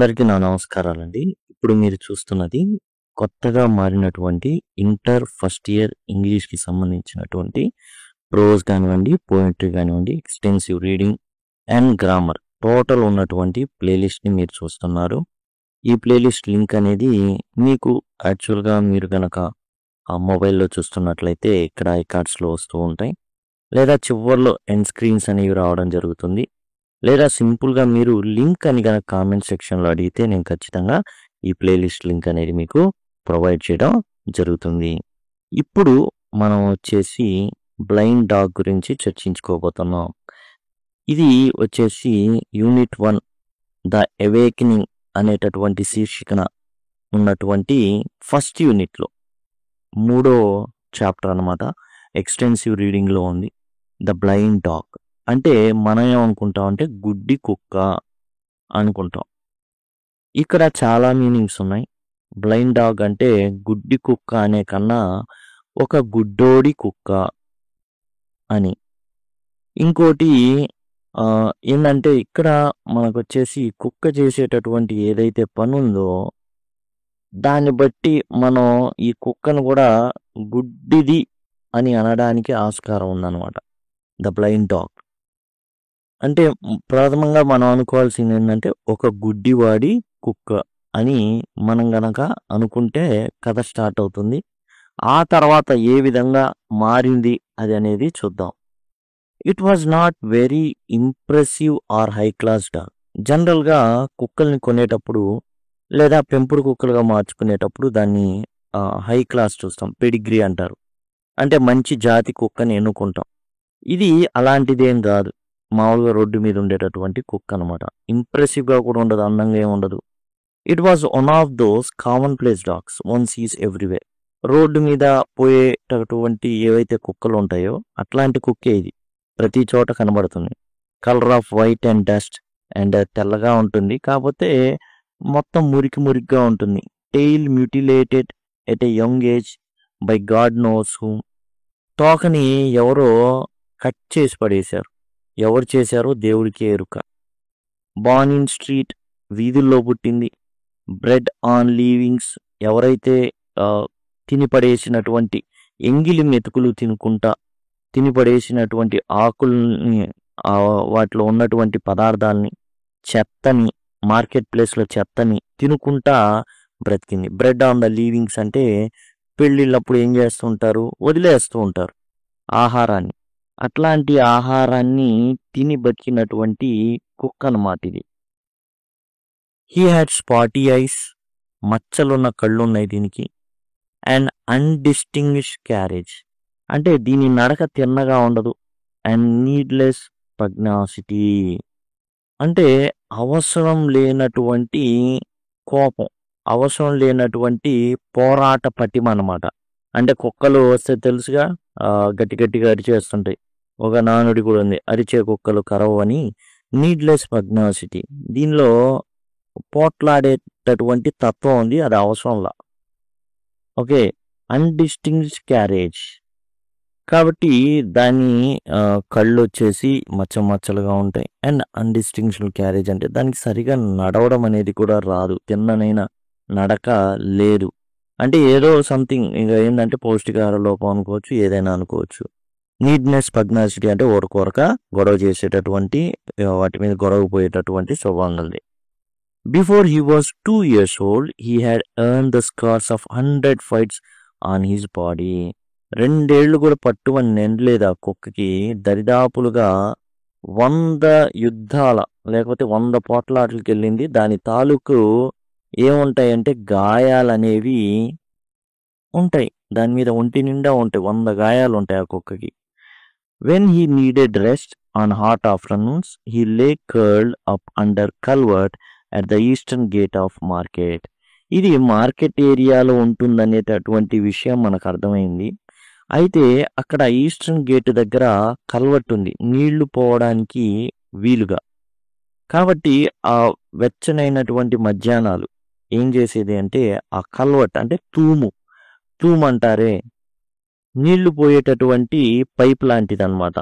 అందరికీ నా నమస్కారాలండి. ఇప్పుడు మీరు చూస్తున్నది కొత్తగా మారినటువంటి ఇంటర్ ఫస్ట్ ఇయర్ ఇంగ్లీష్‌కి సంబంధించినటువంటి ప్రోజ్ కానివ్వండి, పోయెట్రీ కానివ్వండి, extensive reading and grammar total ఉన్నటువంటి ప్లేలిస్ట్‌ని మీరు చూస్తున్నారు. ఈ ప్లేలిస్ట్ లింక్ అనేది మీకు యాక్చువల్‌గా మీరు గనక మొబైల్‌లో చూస్తున్నట్లయితే ఇక్కడ ఐకార్డ్స్‌లో వస్తూ ఉంటాయి. లేదా చివర్లో ఎండ్ స్క్రీన్స్ అనేవి రావడం జరుగుతుంది. లేదా సింపుల్‌గా మీరు లింక్ అని గనక కామెంట్ సెక్షన్‌లో అడిగితే నేను ఖచ్చితంగా ఈ ప్లేలిస్ట్ లింక్ అనేది మీకు ప్రొవైడ్ చేయడం జరుగుతుంది. ఇప్పుడు మనం వచ్చేసి బ్లైండ్ డాగ్ గురించి చర్చించుకోబోతున్నాం. ఇది వచ్చేసి యూనిట్ 1 ద అవేకెనింగ్ అనేటటువంటి శీర్షికన ఉన్నటువంటి ఫస్ట్ యూనిట్‌లో మూడో చాప్టర్ అన్నమాట. ఎక్స్‌టెన్సివ్ రీడింగ్‌లో ఉంది. ద బ్లైండ్ డాగ్ అంటే మనం ఏమనుకుంటాం అంటే గుడ్డి కుక్క అనుకుంటాం. ఇక్కడ చాలా మీనింగ్స్ ఉన్నాయి. బ్లైండ్ డాగ్ అంటే గుడ్డి కుక్క అనే కన్నా ఒక గుడ్డోడి కుక్క అని. ఇంకోటి ఏందంటే ఇక్కడ మనకొచ్చేసి కుక్క చేసేటటువంటి ఏదైతే పని ఉందో దాన్ని బట్టి మనం ఈ కుక్కను కూడా గుడ్డిది అని అనడానికి ఆస్కారం ఉందన్నమాట. ద బ్లైండ్ డాగ్ అంటే ప్రథమంగా మనం అనుకోవాల్సింది ఏంటంటే ఒక గుడ్డివాడి కుక్క అని మనం గనక అనుకుంటే కథ స్టార్ట్ అవుతుంది. ఆ తర్వాత ఏ విధంగా మారింది అది అనేది చూద్దాం. It was not very impressive or high class dog. జనరల్గా కుక్కల్ని కొనేటప్పుడు లేదా పెంపుడు కుక్కలుగా మార్చుకునేటప్పుడు దాన్ని హై క్లాస్ చూస్తాం. పెడిగ్రీ అంటారు. అంటే మంచి జాతి కుక్కని ఎన్నుకుంటాం. ఇది అలాంటిదేం కాదు. మామూలుగా రోడ్డు మీద ఉండేటటువంటి కుక్క అనమాట. ఇంప్రెసివ్గా కూడా ఉండదు, అందంగా ఏమి ఉండదు. It was one of those commonplace dogs one sees everywhere. Road మీద పోయేటటువంటి ఏవైతే కుక్కలు ఉంటాయో అట్లాంటి కుక్కే ఇది. ప్రతి చోట కనబడుతుంది. Colour off white and dust and తెల్లగా ఉంటుంది. కాకపోతే మొత్తం మురికిగా ఉంటుంది. Tail mutilated at a young age by God knows whom. తోకని ఎవరో కట్ చేసి పడేశారు. ఎవరు చేశారో దేవుడికే ఎరుక. బార్న్ ఇన్ స్ట్రీట్, వీధుల్లో పుట్టింది. బ్రెడ్ ఆన్ లీవింగ్స్, ఎవరైతే తినిపడేసినటువంటి ఎంగిలి మెతుకులు తినిపడేసినటువంటి ఆకుల్ని, వాటిలో ఉన్నటువంటి పదార్థాలని, చెత్తని, మార్కెట్ ప్లేస్లో చెత్తని తినుకుంటా బ్రతికింది. బ్రెడ్ ఆన్ ద లీవింగ్స్ అంటే పెళ్ళిళ్ళప్పుడు ఏం చేస్తూ ఉంటారు, వదిలేస్తూ ఉంటారు ఆహారాన్ని. అట్లాంటి ఆహారాన్ని తిని బతికినటువంటి కుక్క అన్నమాట ఇది. హీ హ్యాడ్ స్పాటీ ఐస్, మచ్చలున్న కళ్ళు ఉన్నాయి దీనికి. అండ్ అన్డిస్టింగ్విష్ క్యారేజ్ అంటే దీని నడక తిన్నగా ఉండదు. అండ్ నీడ్లెస్ పగ్నాసిటీ అంటే అవసరం లేనటువంటి కోపం, అవసరం లేనటువంటి పోరాట పటిమ అన్నమాట. అంటే కుక్కలు వస్తే తెలుసుగా, గట్టిగా అరిచేస్తుంటాయి. ఒక నానుడి కూడా ఉంది, అరిచే కుక్కలు కరవు అని. నీడ్లెస్ పగ్నాసిటీ, దీనిలో పోట్లాడేటటువంటి తత్వం ఉంది, అది అవసరంలా. ఓకే. అన్డిస్టింగ్విష్ క్యారేజ్ కాబట్టి దాని కళ్ళు వచ్చేసి మచ్చలుగా ఉంటాయి. అండ్ అన్డిస్టింగ్విష్డ్ క్యారేజ్ అంటే దానికి సరిగా నడవడం అనేది కూడా రాదు. తిన్ననైనా నడక లేదు. అంటే ఏదో సంథింగ్ ఇంకా ఏంటంటే పౌష్టికాహార లోపం అనుకోవచ్చు, ఏదైనా అనుకోవచ్చు. నీడ్నెస్ పగ్నాసిటీ అంటే ఓరకొరక గొడవ చేసేటటువంటి, వాటి మీద గొడవ పోయేటటువంటి స్వభావం ఉంది. Before he was 2 years old, he had earned the scars of 100 fights on his body. 2 ఏళ్ళు కూడా పట్టుమని నిండలేదు ఆ కుక్కకి. దరిదాపులుగా 100 యుద్ధాల లేకపోతే 100 పోట్లాటలకు వెళ్ళింది. దాని తాలూకు ఏముంటాయంటే గాయాలనేవి ఉంటాయి. దాని మీద ఒంటి నిండా ఉంటాయి. 100 గాయాలు ఉంటాయి ఆ కుక్కకి. When he needed rest on hot afternoons, he lay curled up under culvert at the eastern gate of market. ఇది మార్కెట్ ఏరియాలో ఉంటుందనేటటువంటి విషయం మనకు అర్థమైంది. అయితే అక్కడ ఈస్టర్న్ గేట్ దగ్గర కల్వర్ట్ ఉంది, నీళ్లు పోవడానికి వీలుగా. కాబట్టి ఆ వెచ్చనైనటువంటి మధ్యాహ్నాలు ఏం చేసేది అంటే ఆ కల్వర్ట్ అంటే తూము అంటారే, నీళ్లు పోయేటటువంటి పైప్ లాంటిది అనమాట.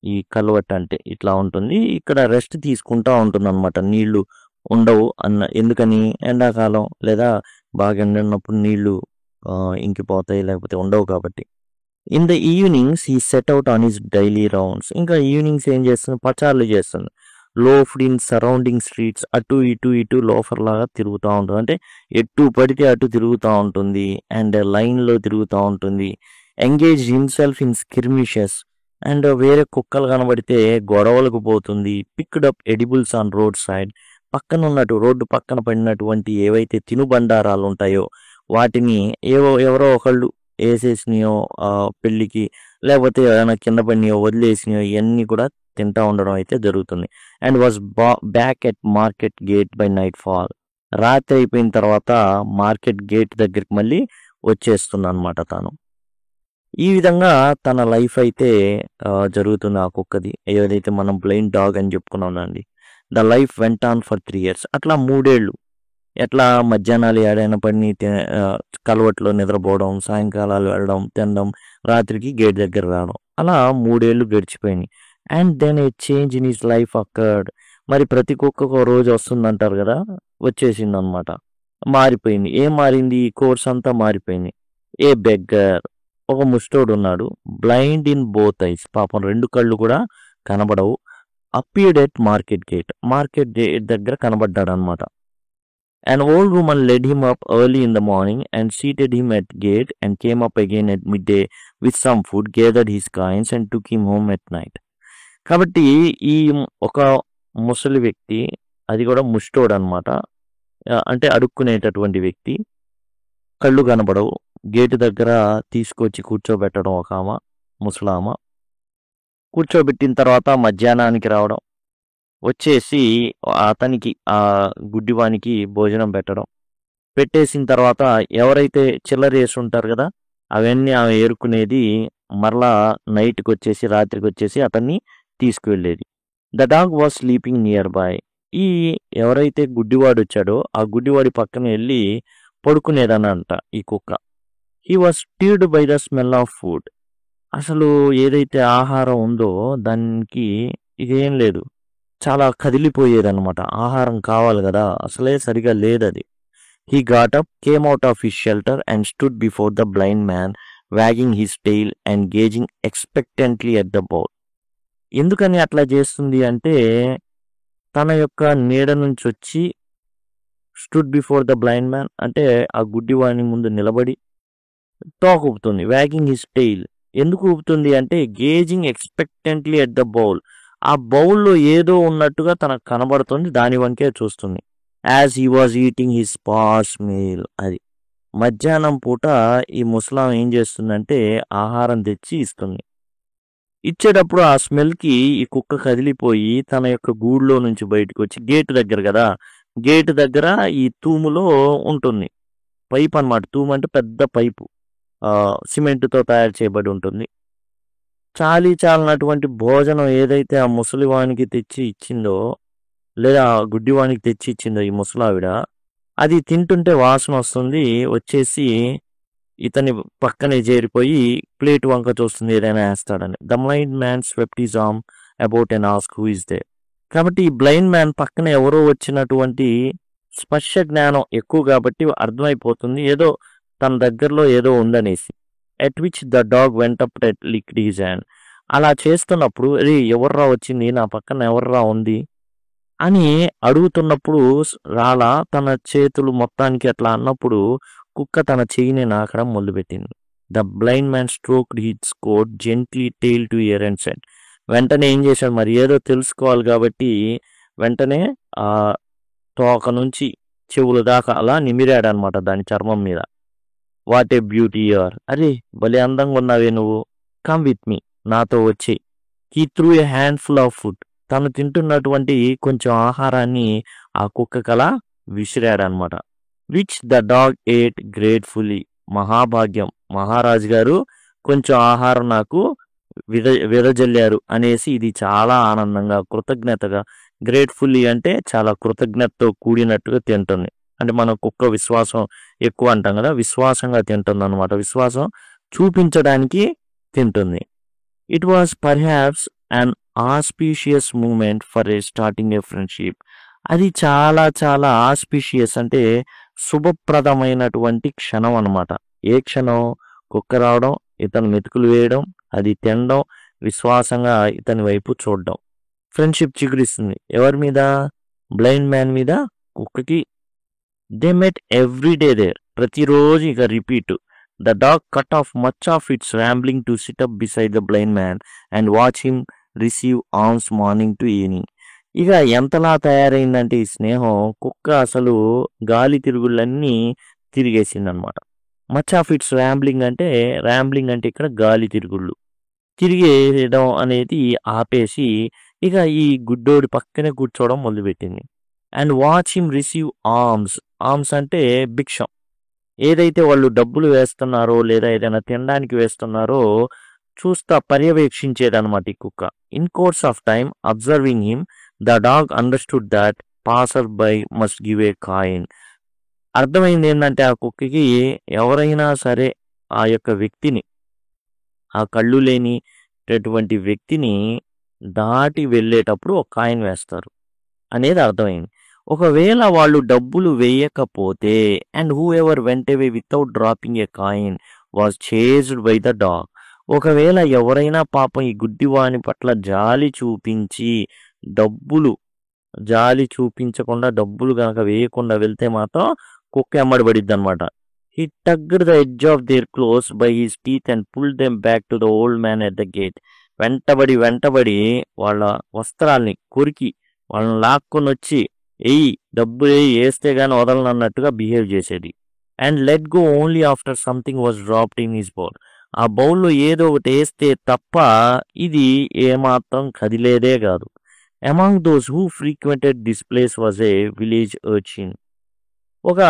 ఈ కల్వర్ట్ అంటే ఇట్లా ఉంటుంది. ఇక్కడ రెస్ట్ తీసుకుంటా ఉంటుంది అనమాట నీళ్లు ఉండవు ఎందుకని ఎండాకాలం లేదా బాగా ఎండ ఉన్నప్పుడు నీళ్లు ఇంకిపోతాయి, లేకపోతే ఉండవు కాబట్టి. In the evenings he set out on his daily rounds. ఇంకా ఈవినింగ్స్ ఏం చేస్తుంది, పచార్లు చేస్తుంది. లోఫ్డ్ ఇన్ సరౌండింగ్ స్ట్రీట్స్, అటు ఇటు లోఫర్ లాగా తిరుగుతూ ఉంటుంది, అంటే ఎటు పడితే అటు తిరుగుతూ ఉంటుంది, అండ్ లైన్లో తిరుగుతూ ఉంటుంది. ఎంగేజ్ హిమ్సెల్ఫ్ ఇన్ స్కిర్మిషెస్, అండ్ వేరే కుక్కలు కనబడితే గొడవలకు పోతుంది. Picked up edibles on road side, road పక్కన పడినటువంటి ఏవైతే తినుబండారాలు ఉంటాయో వాటిని ఎవరో ఒకళ్ళు వేసేసినాయో పెళ్ళికి, లేకపోతే ఏదైనా కింద పడినాయో వదిలేసినాయో ఇవన్నీ కూడా తింటా ఉండడం అయితే జరుగుతుంది. And was back at market gate by night fall. రాత్రి అయిపోయిన తర్వాత మార్కెట్ గేట్ దగ్గరికి మళ్ళీ వచ్చేస్తుంది అనమాట తను. ఈ విధంగా తన లైఫ్ అయితే జరుగుతుంది ఆ కుక్కది, ఏదైతే మనం బ్లైండ్ డాగ్ అని చెప్పుకున్నామండి. The life went on for 3 years. అట్లా 3 ఏళ్ళు ఎట్లా మధ్యాహ్నాలు ఏడైనా పడిని కలవట్లో నిద్రపోవడం, సాయంకాలాలు వెళ్ళడం, తినడం, రాత్రికి గేట్ దగ్గర రావడం, అలా 3 ఏళ్ళు గడిచిపోయినాయి. And then a change in his life occurred. మరి ప్రతి కుక్కకు ఒక రోజు వస్తుందంటారు కదా, వచ్చేసింది అనమాట. మారిపోయింది. ఏం మారింది? కోర్స్ అంతా మారిపోయింది. ఏ బెగ్గర్, ఒక ముష్టోడు ఉన్నాడు. బ్లైండ్ ఇన్ బోత్ ఐస్, పాపం 2 కళ్ళు కూడా కనబడవు. అపియర్డ్ ఎట్ మార్కెట్ గేట్ దగ్గర కనబడ్డాడు అనమాట. An old woman led him up early in the morning and seated him at gate, and came up again at midday with some food, gathered his coins and took him home at night. కాబట్టి ఈ ఒక ముసలి వ్యక్తి, అది కూడా ముష్టోడు అనమాట, అంటే అడుక్కునేటటువంటి వ్యక్తి, కళ్ళు కనబడవు, గేటు దగ్గర తీసుకొచ్చి కూర్చోబెట్టడం ఒక ఆమె, ముసలామ. కూర్చోబెట్టిన తర్వాత మధ్యాహ్నానికి రావడం, వచ్చేసి అతనికి ఆ గుడ్డివానికి భోజనం పెట్టేసిన తర్వాత ఎవరైతే చిల్లర వేసి ఉంటారు కదా అవన్నీ ఆమె ఏరుకునేది, మరలా నైట్కి వచ్చేసి రాత్రికి వచ్చేసి అతన్ని తీసుకువెళ్ళేది. The dog was sleeping nearby. ఈ ఎవరైతే గుడ్డివాడు వచ్చాడో ఆ గుడ్డివాడి పక్కన వెళ్ళి పడుకునేదనంట ఈ కుక్క. He was steered by the smell of food. అసలు ఏదైతే ఆహారం ఉందో దానికి ఇదేం లేదు, చాలా కదిలిపోయేదన్నమాట. ఆహారం కావాలి కదా, అసలే సరిగా లేదది. He got up, came out of his shelter and stood before the blind man, wagging his tail and gazing expectantly at the bowl. ఎందుకని అట్లా చేస్తుంది అంటే, తన యొక్క నీడ నుంచి వచ్చి stood before the blind man అంటే ఆ గుడ్డివాని ముందు నిలబడి తోక ఊపుతుంది. వాగింగ్ హిస్ టెయిల్ ఎందుకు ఊపుతుంది అంటే, gauging expectantly at the bowl, ఆ బౌల్లో ఏదో ఉన్నట్టుగా తనకు కనబడుతుంది, దాని వంకే చూస్తుంది. As he was eating his sparse meal. అది మధ్యాహ్నం పూట ఈ ముసలాం ఏం చేస్తుందంటే ఆహారం తెచ్చి ఇస్తుంది. ఇచ్చేటప్పుడు ఆ స్మెల్కి ఈ కుక్క కదిలిపోయి తన యొక్క గూడులో నుంచి బయటకు వచ్చి, గేటు దగ్గర కదా, గేటు దగ్గర ఈ తూములో ఉంటుంది పైప్ అనమాట. తూము అంటే పెద్ద పైపు, సిమెంట్తో తయారు చేయబడి ఉంటుంది. చాలినటువంటి భోజనం ఏదైతే ఆ ముసలివానికి తెచ్చి ఇచ్చిందో, లేదా గుడ్డివానికి తెచ్చి ఇచ్చిందో ఈ ముసలావిడ, అది తింటుంటే వాసన వస్తుంది. వచ్చేసి ఇతని పక్కనే చేరిపోయి ప్లేట్ వంక చూస్తుంది, ఏదైనా వేస్తాడని. The blind man swept his arm about and ask who is there. కాబట్టి ఈ బ్లైండ్ మ్యాన్ పక్కన ఎవరో వచ్చినటువంటి స్పర్శ జ్ఞానం ఎక్కువ కాబట్టి అర్థమైపోతుంది ఏదో తన దగ్గరలో ఏదో ఉందనేసి. At which the dog went up at licked his hand. అలా చేస్తున్నప్పుడు, రే ఎవర్రా వచ్చింది, నా పక్కన ఎవర్రా ఉంది అని అడుగుతున్నప్పుడు రాలా తన చేతులు మొత్తానికి అట్లా అన్నప్పుడు కుక్క తన చెయ్యిని నాకడం మొదలుపెట్టింది. The blind man stroked his coat gently tail to ear and said. వెంటనే ఏం చేశాడు, మరి ఏదో తెలుసుకోవాలి కాబట్టి వెంటనే ఆ తోక నుంచి చెవుల దాకా అలా నిమిరాడు అనమాట దాని చర్మం మీద. వాట్ ఏ బ్యూటీ యూర్, అరే భలే అందంగా ఉన్నావే నువ్వు, కమ్ విత్ మీ, నాతో వచ్చి. He threw a handful of food. తను తింటున్నటువంటి కొంచెం ఆహారాన్ని ఆ కుక్కకలా విసిరాడనమాట. Which the dog ate gratefully. మహాభాగ్యం, మహారాజు గారు కొంచెం ఆహారం నాకు విరజల్లారు అనేసి ఇది చాలా ఆనందంగా, కృతజ్ఞతగా, గ్రేట్ఫుల్లీ అంటే చాలా కృతజ్ఞతతో కూడినట్టుగా తింటుంది. అంటే మనం కుక్క విశ్వాసం ఎక్కువ అంటాం కదా, విశ్వాసంగా తింటుంది అనమాట, విశ్వాసం చూపించడానికి తింటుంది. It was perhaps an auspicious moment for a starting a friendship. అది చాలా చాలా ఆస్పిషియస్ అంటే శుభప్రదమైనటువంటి క్షణం అన్నమాట. ఏ క్షణం? కుక్క రావడం, ఇతను మెతుకులు వేయడం, అది తినడం, విశ్వాసంగా ఇతని వైపు చూడడం. ఫ్రెండ్షిప్ చిగురిస్తుంది. ఎవరి మీద? బ్లైండ్ మ్యాన్ మీద కుక్కకి. They met every day there. ప్రతిరోజు ఇక repeat. The dog cut off much of its rambling to sit up beside the blind man and watch him receive alms morning to evening. ఇక ఎంతలా తయారైందంటే ఈ స్నేహం, కుక్క అసలు గాలి తిరుగుళ్ళన్నీ తిరిగేసిందనమాట. మచ్ ఆఫ్ ఇట్స్ ర్యాంబ్లింగ్ అంటే ఇక్కడ గాలి తిరుగుళ్ళు తిరిగేయడం అనేది ఆపేసి ఇక ఈ గుడ్డోడి పక్కనే కూర్చోవడం మొదలుపెట్టింది. And watch him receive arms అంటే భిక్షం. ఏదైతే వాళ్ళు డబ్బులు వేస్తున్నారో లేదా ఏదైనా తినడానికి వేస్తున్నారో చూస్తా పర్యవేక్షించేదన్నమాట ఈ కుక్క. In course of time observing him the dog understood that passer by must give a coin. అర్థమైంది ఏంటంటే ఆ కుక్కకి ఎవరైనా సరే ఆ యొక్క వ్యక్తిని, ఆ కళ్ళు లేనిటటువంటి వ్యక్తిని దాటి వెళ్ళేటప్పుడు ఒక కాయిన్ వేస్తారు అనేది అర్థమైంది. ఒకవేళ వాళ్ళు డబ్బులు వేయకపోతే and who ever went away without dropping A coin was chased by the dog. ఒకవేళ ఎవరైనా పాపం ఈ గుడ్డివాని పట్ల జాలి చూపించకుండా డబ్బులు కనుక వేయకుండా వెళ్తే మాత్రం కుక్క ఎమ్మడి పడిద్ది అనమాట. He tugged the edge of their clothes by his teeth and pulled them back to the old man at the gate. వెంటబడి వాళ్ళ వస్త్రాల్ని కొరికి వాళ్ళని లాక్కొని వచ్చి డబ్బులు వేస్తే గానీ వదలను అన్నట్టుగా బిహేవ్ చేసేది. And let go only after something was dropped in his bowl. ఆ బౌల్లో ఏదో ఒకటి వేస్తే తప్ప ఇది ఏమాత్రం కదిలేదే కాదు. Among those who ఫ్రీక్వెంటెడ్ this place was a village urchin. ఒక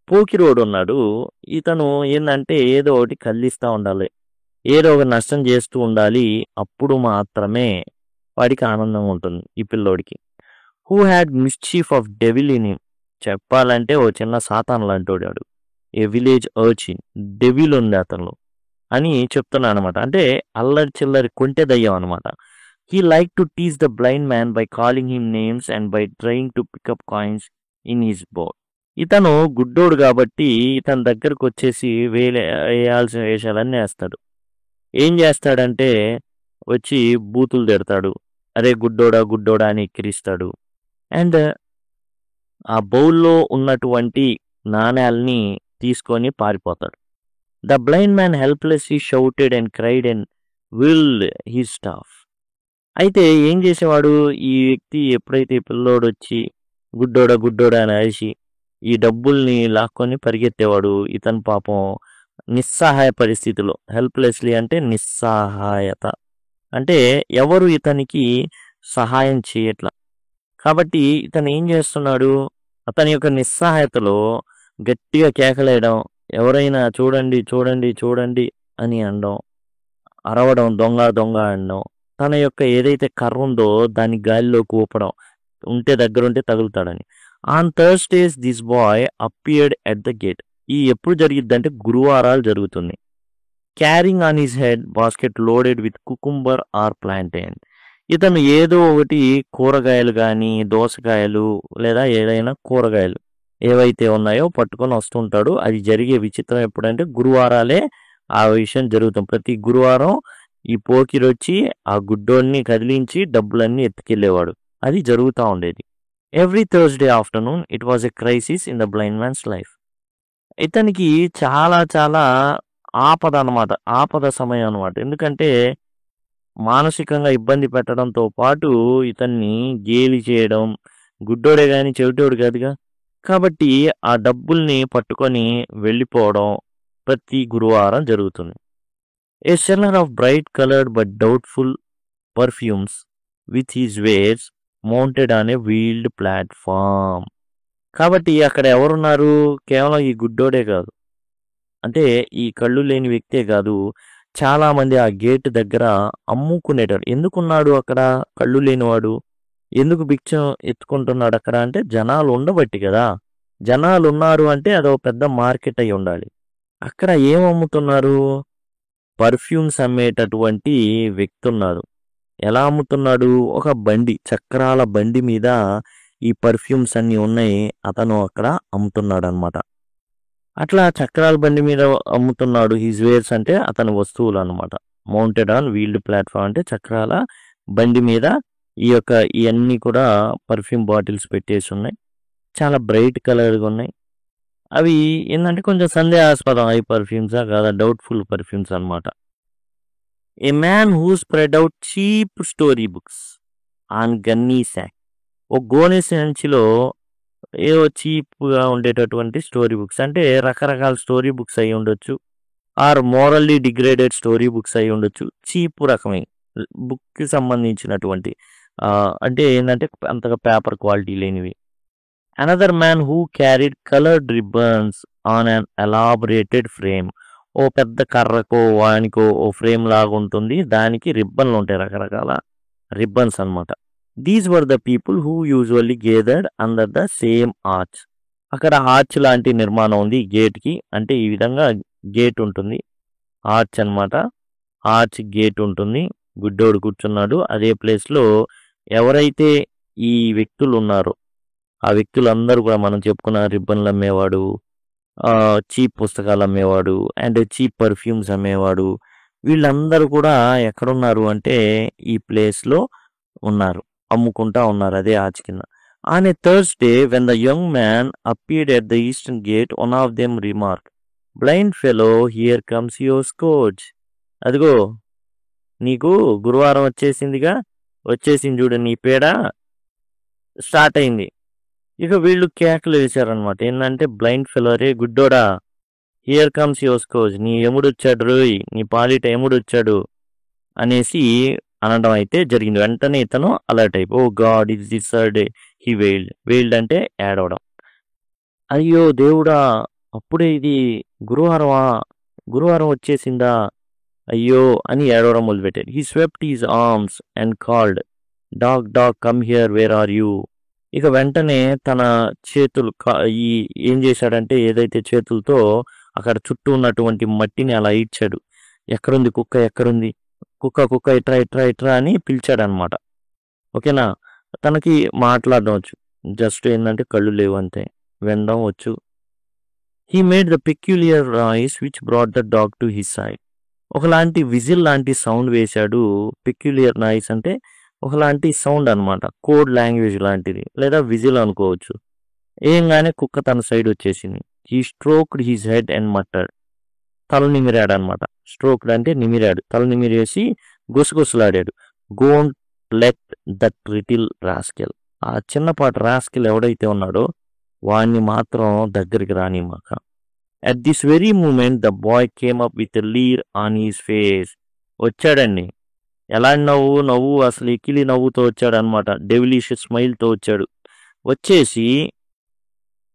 పోకిరోడు ఉన్నాడు. ఇతను ఏంటంటే ఏదో ఒకటి కదిలిస్తూ ఉండాలి, ఏదో ఒక నష్టం చేస్తూ ఉండాలి. అప్పుడు మాత్రమే వాడికి ఆనందంగా ఉంటుంది ఈ పిల్లోడికి. Who had mischief of devil in him. చెప్పాలంటే ఓ చిన్న సాతాన్ లాంటోడాడు. ఏ విలేజ్ అర్చిన్, డెవిల్ ఉంది అతను అని చెప్తున్నా అనమాట. అంటే అల్లరి చిల్లరి కొంటె దయ్యం అనమాట. He like to tease the blind man by calling him names and by trying to pick up coins in his board. ఇతను గుడ్డోడు కాబట్టి ఇతని దగ్గరకు వచ్చేసి వేయాల్సిన వేషాలన్నీ వేస్తాడు. ఏం చేస్తాడంటే వచ్చి బూతులు తిడతాడు, అరే గుడ్డోడా అని ఎక్కిరిస్తాడు. అండ్ ఆ బౌల్లో ఉన్నటువంటి నాణ్యాలని తీసుకొని పారిపోతాడు. The blind man helplessly shouted and cried and wielded his staff. అయితే ఏం చేసేవాడు ఈ వ్యక్తి? ఎప్పుడైతే పిల్లోడు వచ్చి గుడ్డోడా అని అరిచి ఈ డబ్బుల్ని లాక్కొని పరిగెత్తేవాడు, ఇతను పాపం నిస్సహాయ పరిస్థితిలో, హెల్ప్లెస్లీ అంటే నిస్సహాయత, అంటే ఎవరు ఇతనికి సహాయం చేయట్లా. కాబట్టి ఇతను ఏం చేస్తున్నాడు? అతని యొక్క నిస్సహాయతలో గట్టిగా కేకలేయడం, ఎవరైనా చూడండి అని అనడం, అరవడం, దొంగ అనడం, తన యొక్క ఏదైతే కర్ర ఉందో దాన్ని గాలిలోకి ఊపడం, దగ్గరుంటే తగులుతాడని. On Thursdays this boy appeared at the gate. ఎప్పుడు జరిగిద్దంటే గురువారాలు జరుగుతుంది. Carrying on his head basket loaded with cucumber or plantain. ఇతను ఏదో ఒకటి కూరగాయలు కానీ, దోసకాయలు లేదా ఏదైనా కూరగాయలు ఏవైతే ఉన్నాయో పట్టుకొని వస్తుంటాడు. అది జరిగే విచిత్రం ఎప్పుడంటే గురువారాలే ఆ విషయం జరుగుతుంది. ప్రతి గురువారం ఈ పోకిరొచ్చి ఆ గుడ్డోడిని కదిలించి డబ్బులన్నీ ఎత్తుకెళ్ళేవాడు. అది జరుగుతూ ఉండేది. Every Thursday afternoon it was a crisis in the blind man's life. ఇతనికి చాలా చాలా ఆపద సమయం అనమాట. ఎందుకంటే మానసికంగా ఇబ్బంది పెట్టడంతో పాటు ఇతన్ని గేలి చేయడం, గుడ్డోడే కానీ చెవిటోడు కాదుగా, కాబట్టి ఆ డబ్బుల్ని పట్టుకొని వెళ్ళిపోవడం ప్రతి గురువారం జరుగుతుంది. A seller of bright coloured but doubtful perfumes with his wares mounted on a wheeled platform. కాబట్టి అక్కడ ఎవరున్నారు? కేవలం ఈ గుడ్డోడే కాదు, అంటే ఈ కళ్ళు లేని వ్యక్తే కాదు, చాలా మంది ఆ గేట్ దగ్గర అమ్ముకునేటాడు. ఎందుకున్నాడు అక్కడ కళ్ళు లేనివాడు? ఎందుకు భిక్షం ఎత్తుకుంటున్నాడు అక్కడ అంటే జనాలు ఉండబట్టి కదా. జనాలు ఉన్నారు అంటే అదో పెద్ద మార్కెట్ అయి ఉండాలి. అక్కడ ఏం అమ్ముతున్నారు? పర్ఫ్యూమ్స్ అమ్మేటటువంటి వ్యక్తి ఉన్నారు. ఎలా అమ్ముతున్నాడు? ఒక బండి, చక్రాల బండి మీద ఈ పర్ఫ్యూమ్స్ అన్నీ ఉన్నాయి. అతను అక్కడ అమ్ముతున్నాడు అనమాట. అట్లా చక్రాల బండి మీద అమ్ముతున్నాడు. హిజ్ వేర్స్ అంటే అతని వస్తువులు అనమాట. మౌంటెడ్ ఆన్ వీల్డ్ ప్లాట్ఫామ్ అంటే చక్రాల బండి మీద ఇవన్నీ కూడా పర్ఫ్యూమ్ బాటిల్స్ పెట్టేసి ఉన్నాయి. చాలా బ్రైట్ కలర్గా ఉన్నాయి. అవి ఏంటంటే కొంచెం సందేహాస్పదం. అవి పర్ఫ్యూమ్సా కాదా, డౌట్ఫుల్ పర్ఫ్యూమ్స్ అనమాట. A man who spread out cheap story books on gunny sack. ఒక గోనె సంచిలో ఏవో చీప్గా ఉండేటటువంటి స్టోరీ బుక్స్, అంటే రకరకాల స్టోరీ బుక్స్ అయి ఉండొచ్చు, or morally degraded story books అయి ఉండొచ్చు. చీప్ రకమే బుక్కి సంబంధించినటువంటి అంటే ఏంటంటే అంతగా పేపర్ క్వాలిటీ లేనివి. Another man who carried coloured ribbons on an elaborated frame. ఓ పెద్ద కర్రకో వానికో ఓ ఫ్రేమ్ లాగా ఉంటుంది, దానికి రిబ్బన్లు ఉంటాయి, రకరకాల రిబ్బన్స్ అనమాట. These were the people who usually gathered under the same arch. అక్కడ ఆర్చ్ లాంటి నిర్మాణం ఉంది గేట్కి, అంటే ఈ విధంగా గేట్ ఉంటుంది, ఆర్చ్ అనమాట. ఆర్చ్ గేట్ ఉంటుంది. గుడ్డోడు కూర్చున్నాడు. అదే ప్లేస్లో ఎవరైతే ఈ వ్యక్తులు ఉన్నారో ఆ వ్యక్తులందరూ కూడా మనం చెప్పుకున్న రిబ్బన్లు అమ్మేవాడు, చీప్ పుస్తకాలు అమ్మేవాడు, అండ్ చీప్ పర్ఫ్యూమ్స్ అమ్మేవాడు, వీళ్ళందరూ కూడా ఎక్కడున్నారు అంటే ఈ ప్లేస్లో ఉన్నారు, అమ్ముకుంటా ఉన్నారు అదే ఆర్చ్ కింద. On a Thursday when the young man appeared at the eastern gate, one of them remark, blind fellow here comes your scourge. అదిగో నీకు గురువారం వచ్చేసిందిగా, వచ్చేసింది చూడు నీ పేడ, స్టార్ట్ అయింది. ఇక వీళ్ళు కేకలు వేశారనమాట. ఏంటంటే బ్లైండ్ ఫెలో, రే గుడ్డోడా, హియర్ కమ్స్ యువర్ స్కోర్జ్, నీ ఎముడు వచ్చాడు రోయ్, నీ పాలిట ఎముడు వచ్చాడు అనేసి అనడం అయితే జరిగింది. వెంటనే ఇతను అలర్ట్ అయిపో, oh God is this day, he wailed అంటే ఏడవడం. అయ్యో దేవుడా, అప్పుడే ఇది గురువారం వచ్చేసిందా, అయ్యో అని ఏడవడం మొదలుపెట్టాడు. He swept his arms and called, dog come here, where are you. ఇక వెంటనే తన చేతులు ఏం చేశాడంటే, ఏదైతే చేతులతో అక్కడ చుట్టూ ఉన్నటువంటి మట్టిని అలా ఈడ్చాడు. ఎక్కడుంది కుక్క, ఎక్కడుంది కుక్క, ఇట్రా అని పిలిచాడనమాట. ఓకేనా, తనకి మాట్లాడడం వచ్చు, జస్ట్ ఏంటంటే కళ్ళు లేవు అంతే, వినడం వచ్చు. He made the peculiar noise which brought the dog to his side. ఒకలాంటి విజిల్ లాంటి సౌండ్ వేశాడు. పెక్యులియర్ నాయిస్ అంటే ఒకలాంటి సౌండ్ అనమాట, కోడ్ లాంగ్వేజ్ లాంటిది, లేదా విజిల్ అనుకోవచ్చు. ఏంగానే కుక్క తన సైడ్ వచ్చేసింది. He stroked his head and muttered. తల నిమిరాడు అనమాట. స్ట్రోక్డ్ అంటే నిమిరాడు, తల నిమిరేసి గుసగుసలాడాడు. Don't let that little rascal. ఆ చిన్నపాటి రాస్కెల్ ఎవడైతే ఉన్నాడో వాణ్ణి మాత్రం దగ్గరికి రానిమాక. At this very moment the boy came up with leer on his face. వచ్చాడండి, ఎలా నవ్వు అసలు ఎకిలి నవ్వుతో వచ్చాడు అనమాట, డెవిలిషియస్ స్మైల్తో వచ్చాడు. వచ్చేసి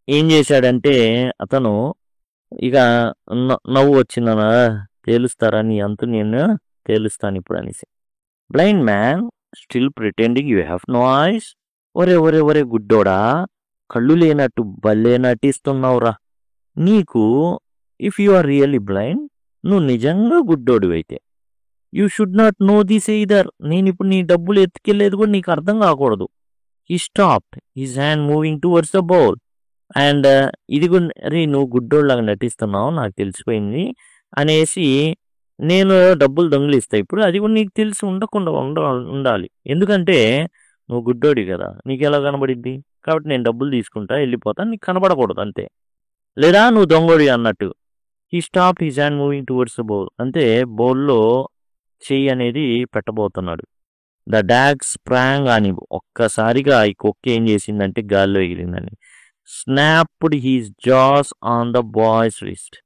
ఏం చేశాడంటే అతను, ఇక నవ్వు వచ్చిందనా, తేలుస్తారా నీ అంతు, నేను తేలుస్తాను ఇప్పుడు అనేసి. Blind man still pretending you have no eyes. ఒరే గుడ్డోడా, కళ్ళు లేనట్టు భలే నటిస్తున్నావురా. నీకు if you are really blind, నువ్వు నిజంగా గుడ్డోడివైతే, you should not know this either. నేను ఇప్పుడు నీ డబ్బులు ఎత్తుకెళ్ళేది కూడా నీకు అర్థం కాకూడదు. He stopped his hand moving towards the bowl. And ఇది కూడా, రే నువ్వు గుడ్డోళ్ళలాగా నటిస్తున్నావు నాకు తెలిసిపోయింది అనేసి, నేను డబ్బులు దొంగిలిస్తా ఇప్పుడు, అది కూడా నీకు తెలిసి ఉండకుండా ఉండాలి, ఎందుకంటే నువ్వు గుడ్డోడి కదా, నీకు ఎలా కనబడిద్ది, కాబట్టి నేను డబ్బులు తీసుకుంటా వెళ్ళిపోతా, నీకు కనబడకూడదు అంతే, లేదా నువ్వు దొంగోడి అన్నట్టు. He stop his hand moving towards the bowl. అంటే బౌల్లో చెయ్యి అనేది పెట్టబోతున్నాడు. ద డాగ్ స్ప్రాంగ్ అని, ఒక్కసారిగా ఈ కుక్క ఏం చేసిందంటే గాల్లో ఎగిరిందని. Snapped his jaws on the boy's wrist.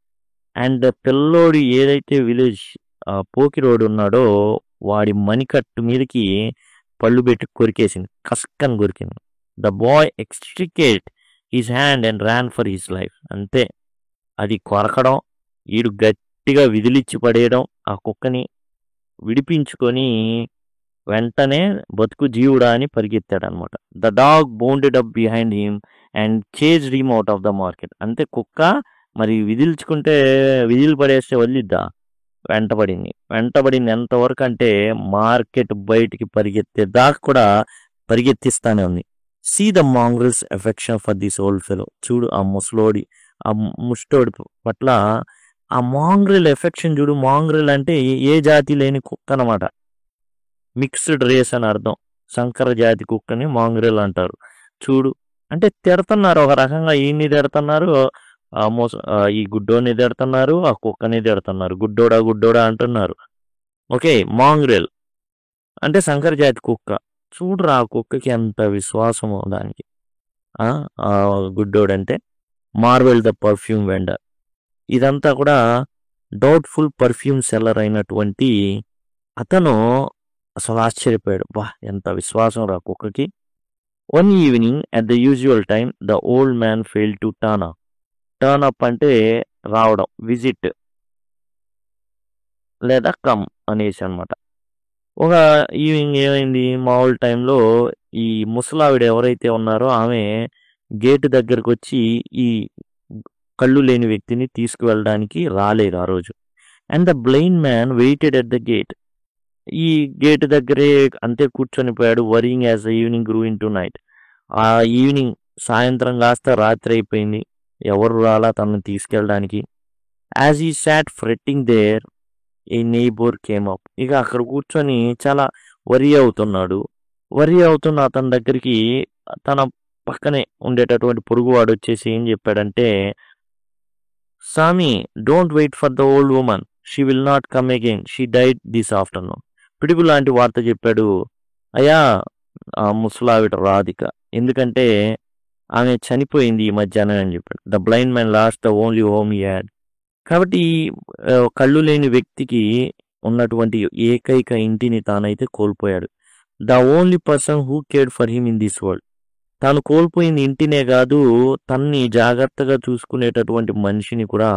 And పిల్లోడు ఏదైతే విలేజ్ పోకిరోడు ఉన్నాడో వాడి మణికట్టు మీదకి పళ్ళు పెట్టి కొరికేసింది, కస్కని కొరికింది. The boy extricate his hand and ran for his life. అంతే, అది కొరకడం, వీడు గట్టిగా విదిలిచ్చి పడేయడం, ఆ కుక్కని విడిపించుకొని వెంటనే బతుకు జీవుడా అని పరిగెత్తాడు అనమాట. The dog bounded up behind him and chased him out of the market. అంతే, కుక్క మరి విదిలి పడేస్తే వదిలిద్దా, వెంటబడింది ఎంతవరకు అంటే మార్కెట్ బయటికి పరిగెత్తే దాకా కూడా పరిగెత్తిస్తానే ఉంది. See the mongrel's affection for this old fellow. చూడు ఆ ముసలోడి ఆ ముష్టోడి పట్ల ఆ మాంగ్రల్ ఎఫెక్షన్ చూడు. మాంగ్రల్ అంటే ఏ జాతి లేని కుక్క అనమాట. మిక్స్డ్ రేస్ అని అర్థం. సంకర జాతి కుక్కని మాంగ్రల్ అంటారు. చూడు అంటే తిడుతున్నారు ఒక రకంగా. ఈయన్ని తిడుతున్నారు, ఈ గుడ్డోని తిడుతున్నారు, ఆ కుక్కని తిడుతున్నారు. గుడ్డోడా అంటున్నారు. ఓకే, మాంగ్రెల్ అంటే సంకర జాతి కుక్క. చూడరా ఆ కుక్కకి ఎంత విశ్వాసమో దానికి. గుడ్డోడంటే మార్వెల్ ద పర్ఫ్యూమ్ వెండర్. ఇదంతా కూడా డౌట్ఫుల్ పర్ఫ్యూమ్ సెల్లర్ అయినటువంటి అతను అసలు ఆశ్చర్యపోయాడు. వా, ఎంత విశ్వాసం రా కుక్కకి. One evening at the usual time the old man fail to turn up అంటే రావడం, విజిట్ లేదా కమ్ అనేసి అనమాట. ఒక ఈవినింగ్ ఏమైంది, మామూలు టైంలో ఈ ముసలావిడ ఎవరైతే ఉన్నారో ఆమె గేటు దగ్గరకు వచ్చి ఈ కళ్ళు లేని వ్యక్తిని తీసుకువెళ్ళడానికి రాలేదు ఆ రోజు. And the blind man waited at the gate. ఈ గేట్ దగ్గరే అంతే కూర్చొని పోయాడు. Worrying as the evening grew into night. ఆ ఈవినింగ్ సాయంత్రం కాస్త రాత్రి అయిపోయింది, ఎవరు రాలా తనను తీసుకెళ్ళడానికి. As he sat fretting there a neighbour came up. ఇక అక్కడ కూర్చొని చాలా వరి అవుతున్నాడు. వరి అవుతున్న అతని దగ్గరికి తన పక్కనే ఉండేటటువంటి పొరుగువాడు వచ్చేసి ఏం చెప్పాడంటే, Sami, don't wait for the old woman, she will not come again, she died this afternoon. పిడుగు లాంటి వార్త చెప్పాడు. అయ్యా, ఆ ముసలావిడ రాధిక, ఎందుకంటే ఆమె చనిపోయింది ఈ మధ్యాహ్నం అని చెప్పాడు. The blind man lost the only home he had. కాబట్టి కళ్ళు లేని వ్యక్తికి ఉన్నటువంటి ఏకైక ఇంటిని తానైతే కోల్పోయాడు. The only person who cared for him in this world. తాను కోల్పోయింది ఇంటినే కాదు, తన్ని జాగ్రత్తగా చూసుకునేటటువంటి మనిషిని కూడా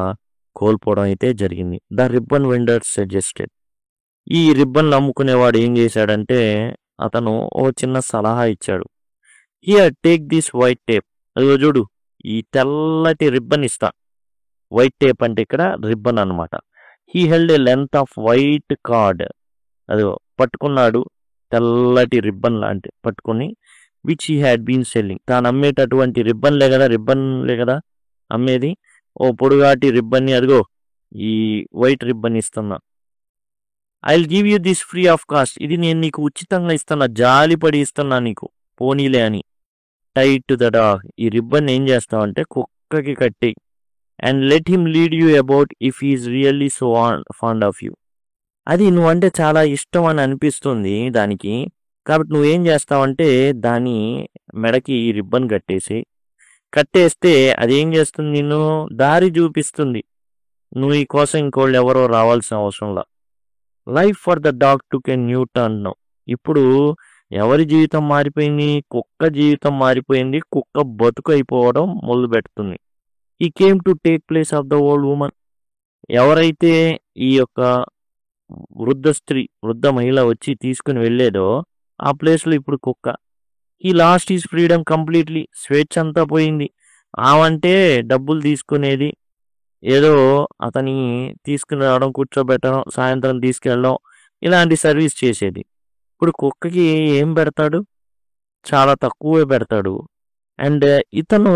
కోల్పోవడం అయితే జరిగింది. The ribbon vendor suggested. ఈ రిబ్బన్లు అమ్ముకునేవాడు ఏం చేశాడంటే అతను ఓ చిన్న సలహా ఇచ్చాడు. Here take this white tape. అదిగో చూడు, ఈ తెల్లటి రిబ్బన్ ఇస్తా. వైట్ టేప్ అంటే ఇక్కడ రిబ్బన్ అనమాట. He held a length of white cord. అది పట్టుకున్నాడు, తెల్లటి రిబ్బన్ లాంటి పట్టుకుని, which he had been selling. తాను అమ్మేటటువంటి రిబ్బన్లే కదా అమ్మేది. ఓ పొడుగాటి రిబ్బన్ని, అదిగో ఈ వైట్ రిబ్బన్ ఇస్తున్నా. I will give you this free of cost. ఇది నేను నీకు ఉచితంగా ఇస్తున్నా, జాలిపడి ఇస్తున్నా నీకు, పోనీలే అని. Tied to the dog. ఈ రిబ్బన్ ఏం చేస్తావంటే కుక్కకి కట్టి. And let him lead you about if he's really so fond of you. అది నువ్వంటే చాలా ఇష్టం అని అనిపిస్తుంది దానికి. కాబట్టి నువ్వేం చేస్తావంటే దాని మెడకి ఈ రిబ్బన్ కట్టేస్తే అదేం చేస్తుంది, నిన్ను దారి చూపిస్తుంది. నువ్వు ఈ కోసం ఇంకోళ్ళు ఎవరో రావాల్సిన అవసరంలా. Life for the dog took a new turn now. ఇప్పుడు ఎవరి జీవితం మారిపోయింది? కుక్క జీవితం మారిపోయింది. కుక్క బతుకు అయిపోవడం మొదలు పెడుతుంది. ఈ came to take place of the old woman. ఎవరైతే ఈ యొక్క వృద్ధ మహిళ వచ్చి తీసుకుని వెళ్ళేదో ఆ ప్లేస్లో ఇప్పుడు కుక్క. ఈ లాస్ట్ ఈజ్ ఫ్రీడమ్ కంప్లీట్లీ. స్వేచ్ఛ అంతా పోయింది. ఆమంటే డబ్బులు తీసుకునేది, ఏదో అతని తీసుకుని రావడం, కూర్చోబెట్టడం, సాయంత్రం తీసుకెళ్ళడం, ఇలాంటి సర్వీస్ చేసేది. ఇప్పుడు కుక్కకి ఏం పెడతాడు? చాలా తక్కువే పెడతాడు. అండ్ ఇతను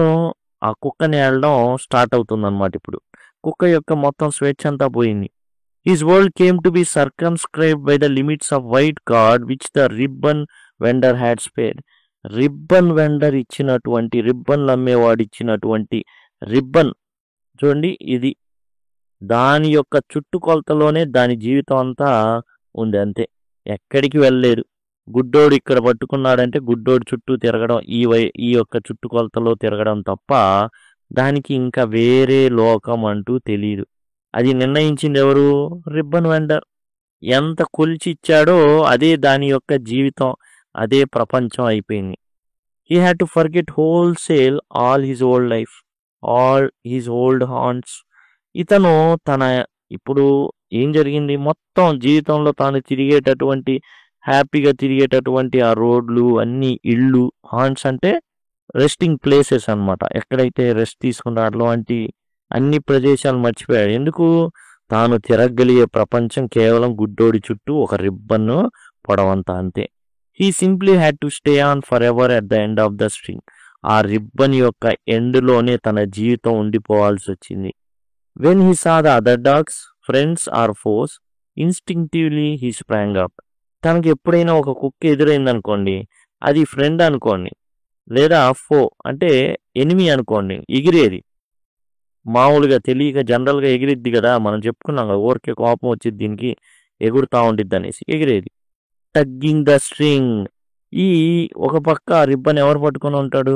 ఆ కుక్కని వెళ్ళడం స్టార్ట్ అవుతుంది అనమాట. ఇప్పుడు కుక్క యొక్క మొత్తం స్వేచ్ఛ అంతా పోయింది. His world came to be circumscribed by the limits of white card which the ribbon vendor had spare. Ribbon vendor ఇచ్చినటువంటి, రిబ్బన్లు అమ్మేవాడు ఇచ్చినటువంటి రిబ్బన్ చూడండి, ఇది దాని యొక్క చుట్టుకొలతలోనే దాని జీవితం అంతా ఉంది, అంతే, ఎక్కడికి వెళ్ళలేదు. గుడ్డోడు ఇక్కడ పట్టుకున్నాడంటే గుడ్డోడు చుట్టూ తిరగడం, ఈ యొక్క చుట్టుకొలతలో తిరగడం తప్ప దానికి ఇంకా వేరే లోకం అంటూ తెలియదు. అది నిర్ణయించింది ఎవరు? Ribbon vendor. ఎంత కొలిచి ఇచ్చాడో అదే దాని యొక్క జీవితం, అదే ప్రపంచం అయిపోయింది. He had to forget wholesale all his old life, all his old haunts. ఇతను ఇప్పుడు ఏం జరిగింది, మొత్తం జీవితంలో తాను హ్యాపీగా తిరిగేటటువంటి ఆ రోడ్లు అన్ని, ఇళ్ళు, హాంట్స్ అంటే రెస్టింగ్ ప్లేసెస్ అనమాట. ఎక్కడైతే రెస్ట్ తీసుకున్నాడు అట్లాంటి అన్ని ప్రదేశాలు మర్చిపోయాడు. ఎందుకు? తాను తిరగలిగే ప్రపంచం కేవలం గుడ్డోడి చుట్టూ ఒక రిబ్బన్ పొడవంతా, అంతే. He simply had to stay on forever at the end of the string. ఆ రిబ్బన్ యొక్క ఎండ్లోనే తన జీవితం ఉండిపోవాల్సి వచ్చింది. When he saw the other dogs, friends or foes, instinctively he sprang up. తనకి ఎప్పుడైనా ఒక కుక్క ఎదురైంది అనుకోండి, అది ఫ్రెండ్ అనుకోండి, లేదా ఫో అంటే ఎనిమి అనుకోండి, ఎగిరేది. మామూలుగా తెలియక జనరల్గా ఎగిరిద్ది కదా, మనం చెప్పుకున్నాం కదా, ఊరికే కోపం వచ్చింది దీనికి ఎగురుతా ఉండిద్ది అనేసి ఎగిరేది. టగ్గింగ్ ద స్ట్రింగ్. ఈ ఒక పక్క రిబ్బన్ ఎవరు పట్టుకొని ఉంటాడు?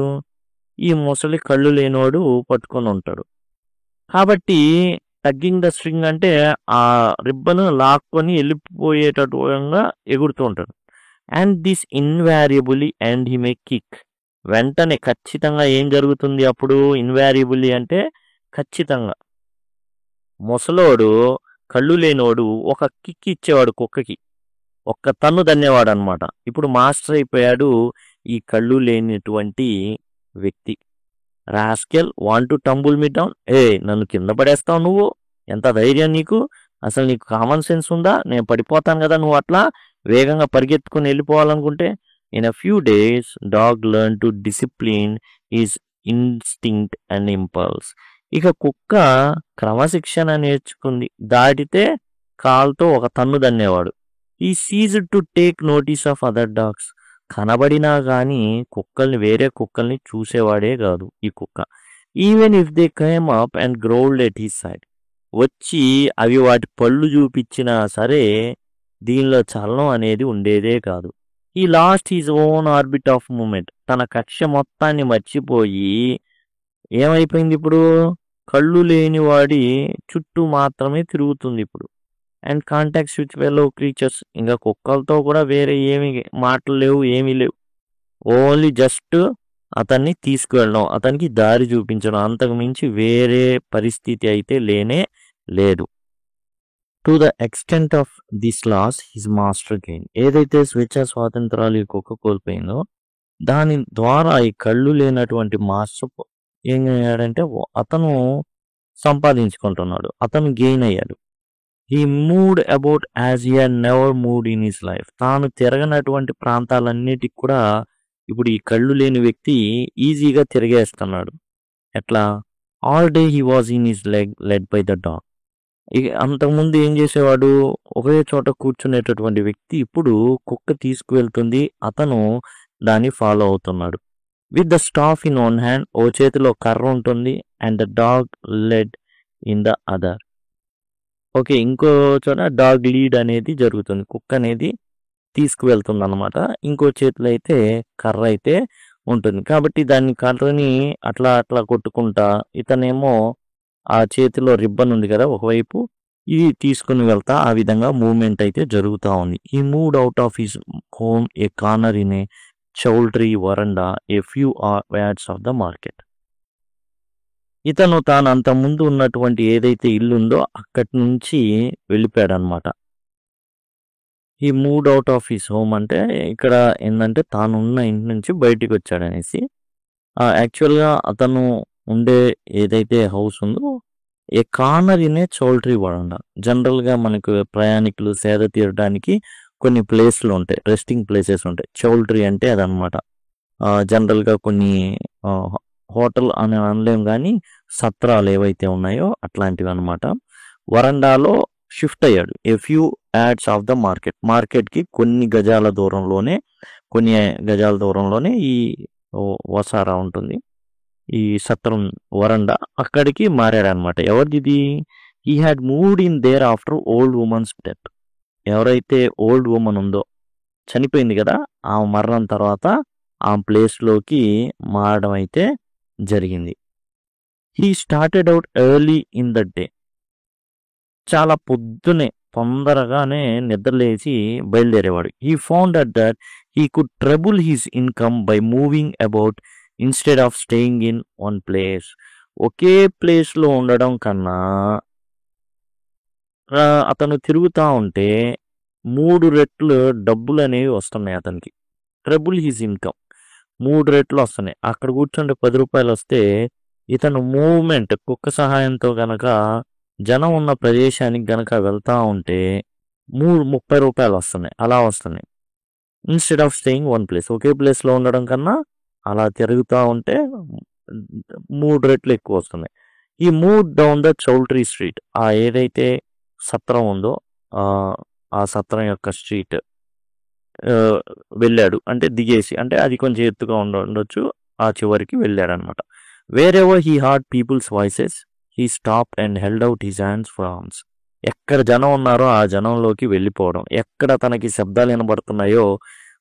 ఈ ముసలి కళ్ళు లేనివాడు పట్టుకొని ఉంటాడు. కాబట్టి టగ్గింగ్ ద స్ట్రింగ్ అంటే ఆ రిబ్బన్ లాక్కొని వెళ్ళిపోయేటట్టుగా ఎగురుతూ ఉంటాడు. And this invariably and he may kick. వెంటనే ఖచ్చితంగా ఏం జరుగుతుంది అప్పుడు? ఇన్వారియబుల్లీ అంటే ఖచ్చితంగా ముసలోడు కళ్ళు లేనోడు ఒక కిక్ ఇచ్చేవాడు కుక్కకి, ఒక్క తన్ను దన్నేవాడు అనమాట. ఇప్పుడు మాస్టర్ అయిపోయాడు ఈ కళ్ళు లేనటువంటి వ్యక్తి. Rascal want to tumble me down. నన్ను కింద పడేస్తావు నువ్వు? ఎంత ధైర్యం నీకు? అసలు నీకు కామన్ సెన్స్ ఉందా? నేను పడిపోతాను కదా నువ్వు అట్లా వేగంగా పరిగెత్తుకుని వెళ్ళిపోవాలనుకుంటే. In a few days dog learn to discipline is instinct and impulse. ఇక కుక్క క్రమశిక్షణ నేర్చుకుంది. దాటితే కాల్తో ఒక తన్ను దన్నేవాడు. He ceased to take notice of other dogs. కనబడినా కానీ కుక్కల్ని, వేరే కుక్కల్ని చూసేవాడే కాదు ఈ కుక్క. Even if they came up and growled at his side. వచ్చి అవి వాటి పళ్ళు చూపించినా సరే దీనిలో చలనం అనేది ఉండేదే కాదు. ఈ lost his own orbit of moment. తన కక్ష మొత్తాన్ని మర్చిపోయి ఏమైపోయింది ఇప్పుడు? కళ్ళు లేని వాడి చుట్టూ మాత్రమే తిరుగుతుంది ఇప్పుడు. And contacts with fellow creatures. ఇంకా కుక్కలతో కూడా వేరే ఏమి మాటలు లేవు, ఏమీ లేవు. ఓన్లీ జస్ట్ అతన్ని తీసుకువెళ్ళడం, అతనికి దారి చూపించడం, అంతకు మించి వేరే పరిస్థితి అయితే లేనే లేదు. To the extent of this loss his master gain. ఏదైతే స్వేచ్ఛ స్వాతంత్రాలు ఈ కుక్క కోల్పోయిందో దాని ద్వారా ఈ కళ్ళు లేనటువంటి మాస్టర్ ఏం అయ్యాడంటే అతను సంపాదించుకుంటున్నాడు, అతను గెయిన్ అయ్యాడు. He moved about as he had never moved in his life. తాను తిరగనటువంటి ప్రాంతాలన్నిటికి కూడా ఇప్పుడు ఈ కళ్ళు లేని వ్యక్తి ఈజీగా తిరిగేస్తున్నాడు. ఎట్లా? All day he was in his lead by the dog. ఇక అంతకుముందు ఏం చేసేవాడు? ఒకే చోట కూర్చునేటటువంటి వ్యక్తి ఇప్పుడు కుక్క తీసుకువెళ్తుంది, అతను దాన్ని ఫాలో అవుతున్నాడు. With the staff in one hand, ఓ చేతిలో కర్ర ఉంటుంది, and the dog led in the other. Okay, ఇంకో చోట డాగ్ లీడ్ అనేది జరుగుతుంది, కుక్క అనేది తీసుకువెళ్తుంది అనమాట. ఇంకో చేతిలో అయితే కర్ర అయితే ఉంటుంది. కాబట్టి దాన్ని కర్రని అట్లా అట్లా కొట్టుకుంటా ఇతనేమో ఆ చేతిలో రిబ్బన్ ఉంది కదా ఒకవైపు, ఇది తీసుకుని వెళ్తా ఆ విధంగా మూవ్మెంట్ అయితే జరుగుతూ ఉంది. He moved out of his home a corner in a choultry verandah a few yards of the market. ఇతను తాను అంత ముందు ఉన్నటువంటి ఏదైతే ఇల్లు ఉందో అక్కడి నుంచి వెళ్ళిపోయాడు అనమాట. ఈ mood out of his home అంటే ఇక్కడ ఏంటంటే తాను ఉన్న ఇంటి నుంచి బయటికి వచ్చాడనేసి. యాక్చువల్గా అతను ఉండే ఏదైతే హౌస్ ఉందో ఏ కార్నర్ ఇన్ ఏ చౌల్ట్రీ వరండా. జనరల్గా మనకు ప్రయాణికులు సేద తీరడానికి కొన్ని ప్లేస్లు ఉంటాయి, రెస్టింగ్ ప్లేసెస్ ఉంటాయి. చౌల్ట్రీ అంటే అదనమాట. జనరల్గా కొన్ని హోటల్ అని అనలేం కానీ సత్రాలు ఏవైతే ఉన్నాయో అట్లాంటివి అనమాట. వరండాలో షిఫ్ట్ అయ్యాడు. A few ads of the market. మార్కెట్కి కొన్ని గజాల దూరంలోనే ఈ వసారా ఉంటుంది, ఈ సత్రం వరండా. అక్కడికి మారాడనమాట. ఎవరిది? He had moved in there after old women's death. ఎవరైతే ఓల్డ్ ఉమెన్ ఉందో, చనిపోయింది కదా, ఆ మరణం తర్వాత ఆ ప్లేస్లోకి మారడం అయితే జరిగింది. He started out early in the day. చాలా పొద్దునే తొందరగానే నిద్రలేసి బయలుదేరేవాడు. He found that he could trouble his income by moving about instead of staying in one place. ఒకే ప్లేస్లో ఉండడం కన్నా అతను తిరుగుతూ ఉంటే 3 రెట్లు డబ్బులు అనేవి వస్తున్నాయి అతనికి. ట్రబుల్ హిస్ ఇన్కమ్ 3 రెట్లు వస్తున్నాయి. అక్కడ కూర్చుంటే 10 రూపాయలు వస్తే ఇతను మూవ్మెంట్ కుక్క సహాయంతో గనక జనం ఉన్న ప్రదేశానికి గనక వెళ్తా ఉంటే 30 రూపాయలు వస్తున్నాయి, అలా వస్తున్నాయి. Instead of staying one place. ఒకే ప్లేస్లో ఉండడం కన్నా అలా తిరుగుతూ ఉంటే 3 రెట్లు ఎక్కువ వస్తున్నాయి. ఈ move down the choultry street, ఆ ఏదైతే సత్రం ఉందో ఆ సత్రం యొక్క స్ట్రీట్ వెళ్ళాడు, అంటే దిగేసి, అంటే అది కొంచెం ఎత్తుగా ఉండొచ్చు, ఆ చివరికి వెళ్ళాడు అనమాట. Wherever he heard people's voices he stop and held out his hands for alms. ఎక్కడ జనం ఉన్నారో ఆ జనంలోకి వెళ్ళిపోవడం. ఎక్కడ తనకి శబ్దాలు వినబడుతున్నాయో,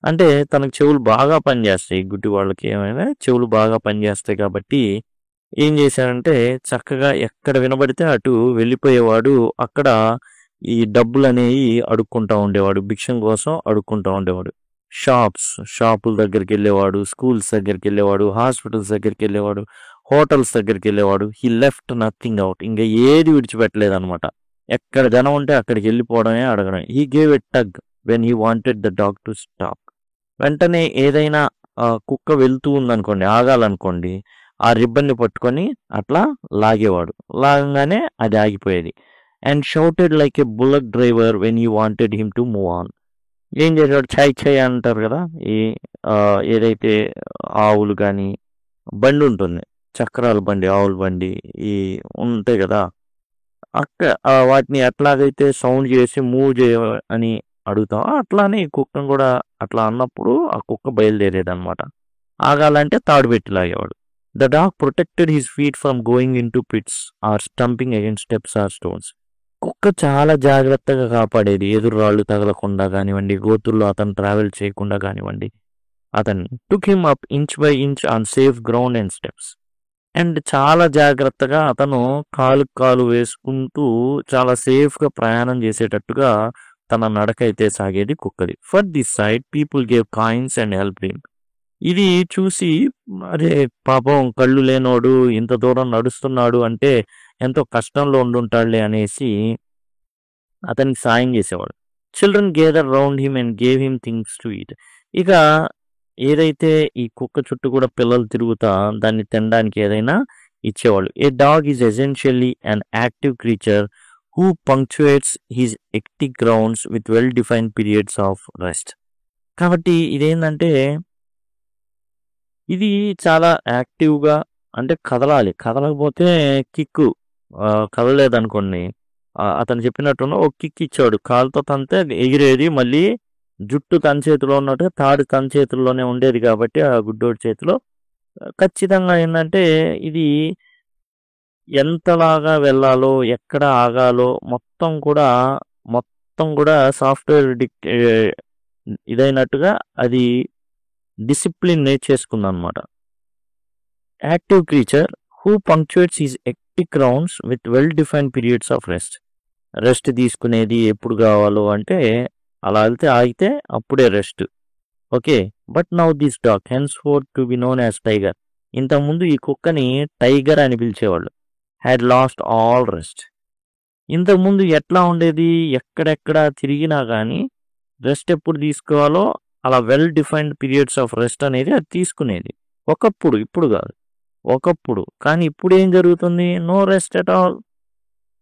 అంటే తనకు చెవులు బాగా పనిచేస్తాయి, గుడ్డి వాళ్ళకి ఏమైనా చెవులు బాగా పనిచేస్తాయి కాబట్టి ఏం చేశాడంటే చక్కగా ఎక్కడ వినబడితే అటు వెళ్ళిపోయేవాడు. అక్కడ ఈ డబ్బులు అనేవి అడుక్కుంటా ఉండేవాడు, భిక్షం కోసం అడుక్కుంటా ఉండేవాడు. షాపుల దగ్గరికి వెళ్ళేవాడు, స్కూల్స్ దగ్గరికి వెళ్ళేవాడు, హాస్పిటల్స్ దగ్గరికి వెళ్ళేవాడు, హోటల్స్ దగ్గరికి వెళ్ళేవాడు. హీ లెఫ్ట్ నథింగ్ అవుట్, ఇంకా ఏది విడిచిపెట్టలేదు అనమాట. ఎక్కడ జనం ఉంటే అక్కడికి వెళ్ళిపోవడమే, అడగడం. He gave a tug when he wanted the dog to stop. వెంటనే ఏదైనా కుక్క వెళ్తూ ఉందనుకోండి, ఆగాలనుకోండి, ఆ రిబ్బన్ని పట్టుకొని అట్లా లాగేవాడు. లాగంగానే అది ఆగిపోయేది. And shouted like a bullock driver when you wanted him to move on. ఏం చేసేవాడు, ఛై అంటారు కదా, ఈ ఏదైతే ఆవులు కానీ బండి ఉంటుంది, చక్రాల బండి, ఆవుల బండి ఈ ఉంటాయి కదా, వాటిని ఎట్లాగైతే సౌండ్ చేసి మూవ్ చేయ అని అడుగుతాం, అట్లానే ఈ కుక్కను కూడా అట్లా అన్నప్పుడు ఆ కుక్క బయలుదేరేది అనమాట. ఆగాలంటే తాడు పెట్టి లాగేవాడు. The dog protected his feet from going into pits or stumping against steps or stones. కుక్క చాలా జాగ్రత్తగా కాపాడేది, ఎదురు రాళ్ళు తగలకుండా కానివ్వండి, గోతుల్లో అతను ట్రావెల్ చేయకుండా కానివ్వండి. అతన్ని టుక్ him up inch by inch on safe ground and steps. And చాలా జాగ్రత్తగా అతను కాలు వేసుకుంటూ చాలా సేఫ్గా ప్రయాణం చేసేటట్టుగా తన నడకైతే సాగేది కుక్కది. For this side people gave coins and help him. ఇది చూసి అరే పాపం కళ్ళు లేనోడు ఇంత దూరం నడుస్తున్నాడు అంటే ఎంతో కష్టంలో ఉండుంటాడులే అనేసి అతనికి సాయం చేసేవాడు. Children gather round him and gave him things to eat. ఇక ఏదైతే ఈ కుక్క చుట్టూ కూడా పిల్లలు తిరుగుతా దాన్ని తినడానికి ఏదైనా ఇచ్చేవాళ్ళు. A dog is essentially an active creature who punctuates his hectic grounds with well defined periods of rest. కాబట్టి ఇదేంటంటే ఇది చాలా యాక్టివ్గా, అంటే కదలాలి, కదలకపోతే కిక్కు, కదలలేదనుకోండి అతను చెప్పినట్టున్న ఒక కిక్ ఇచ్చాడు, కాలుతో తంతే ఎగిరేది, మళ్ళీ జుట్టు తన చేతిలో ఉన్నట్టుగా తాడు తన చేతుల్లోనే ఉండేది కాబట్టి ఆ గుడ్డోడి చేతిలో. ఖచ్చితంగా ఏంటంటే ఇది ఎంతలాగా వెళ్ళాలో, ఎక్కడ ఆగాలో మొత్తం కూడా సాఫ్ట్వేర్ ఇదైనట్టుగా అది డిసిప్లిన్ నేర్చేసుకుందనమాట. Active creature who punctuates his hectic grounds with well defined periods of rest. Rest తీసుకునేది ఎప్పుడు కావాలో అంటే అలా వెళ్తే ఆగితే అప్పుడే rest. Okay, but now this dog henceforth to be known as Tiger. ఇంతకుముందు ఈ కుక్కని టైగర్ అని పిలిచేవాళ్ళు. Had lost all rest. ఇంతకుముందు ఎట్లా ఉండేది, ఎక్కడెక్కడ తిరిగినా కానీ రెస్ట్ ఎప్పుడు తీసుకోవాలో అలా well defined periods of rest అనేది అది తీసుకునేది ఒకప్పుడు, ఇప్పుడు కాదు, ఒకప్పుడు. కానీ ఇప్పుడు ఏం జరుగుతుంది, నో రెస్ట్ ఎట్ ఆల్,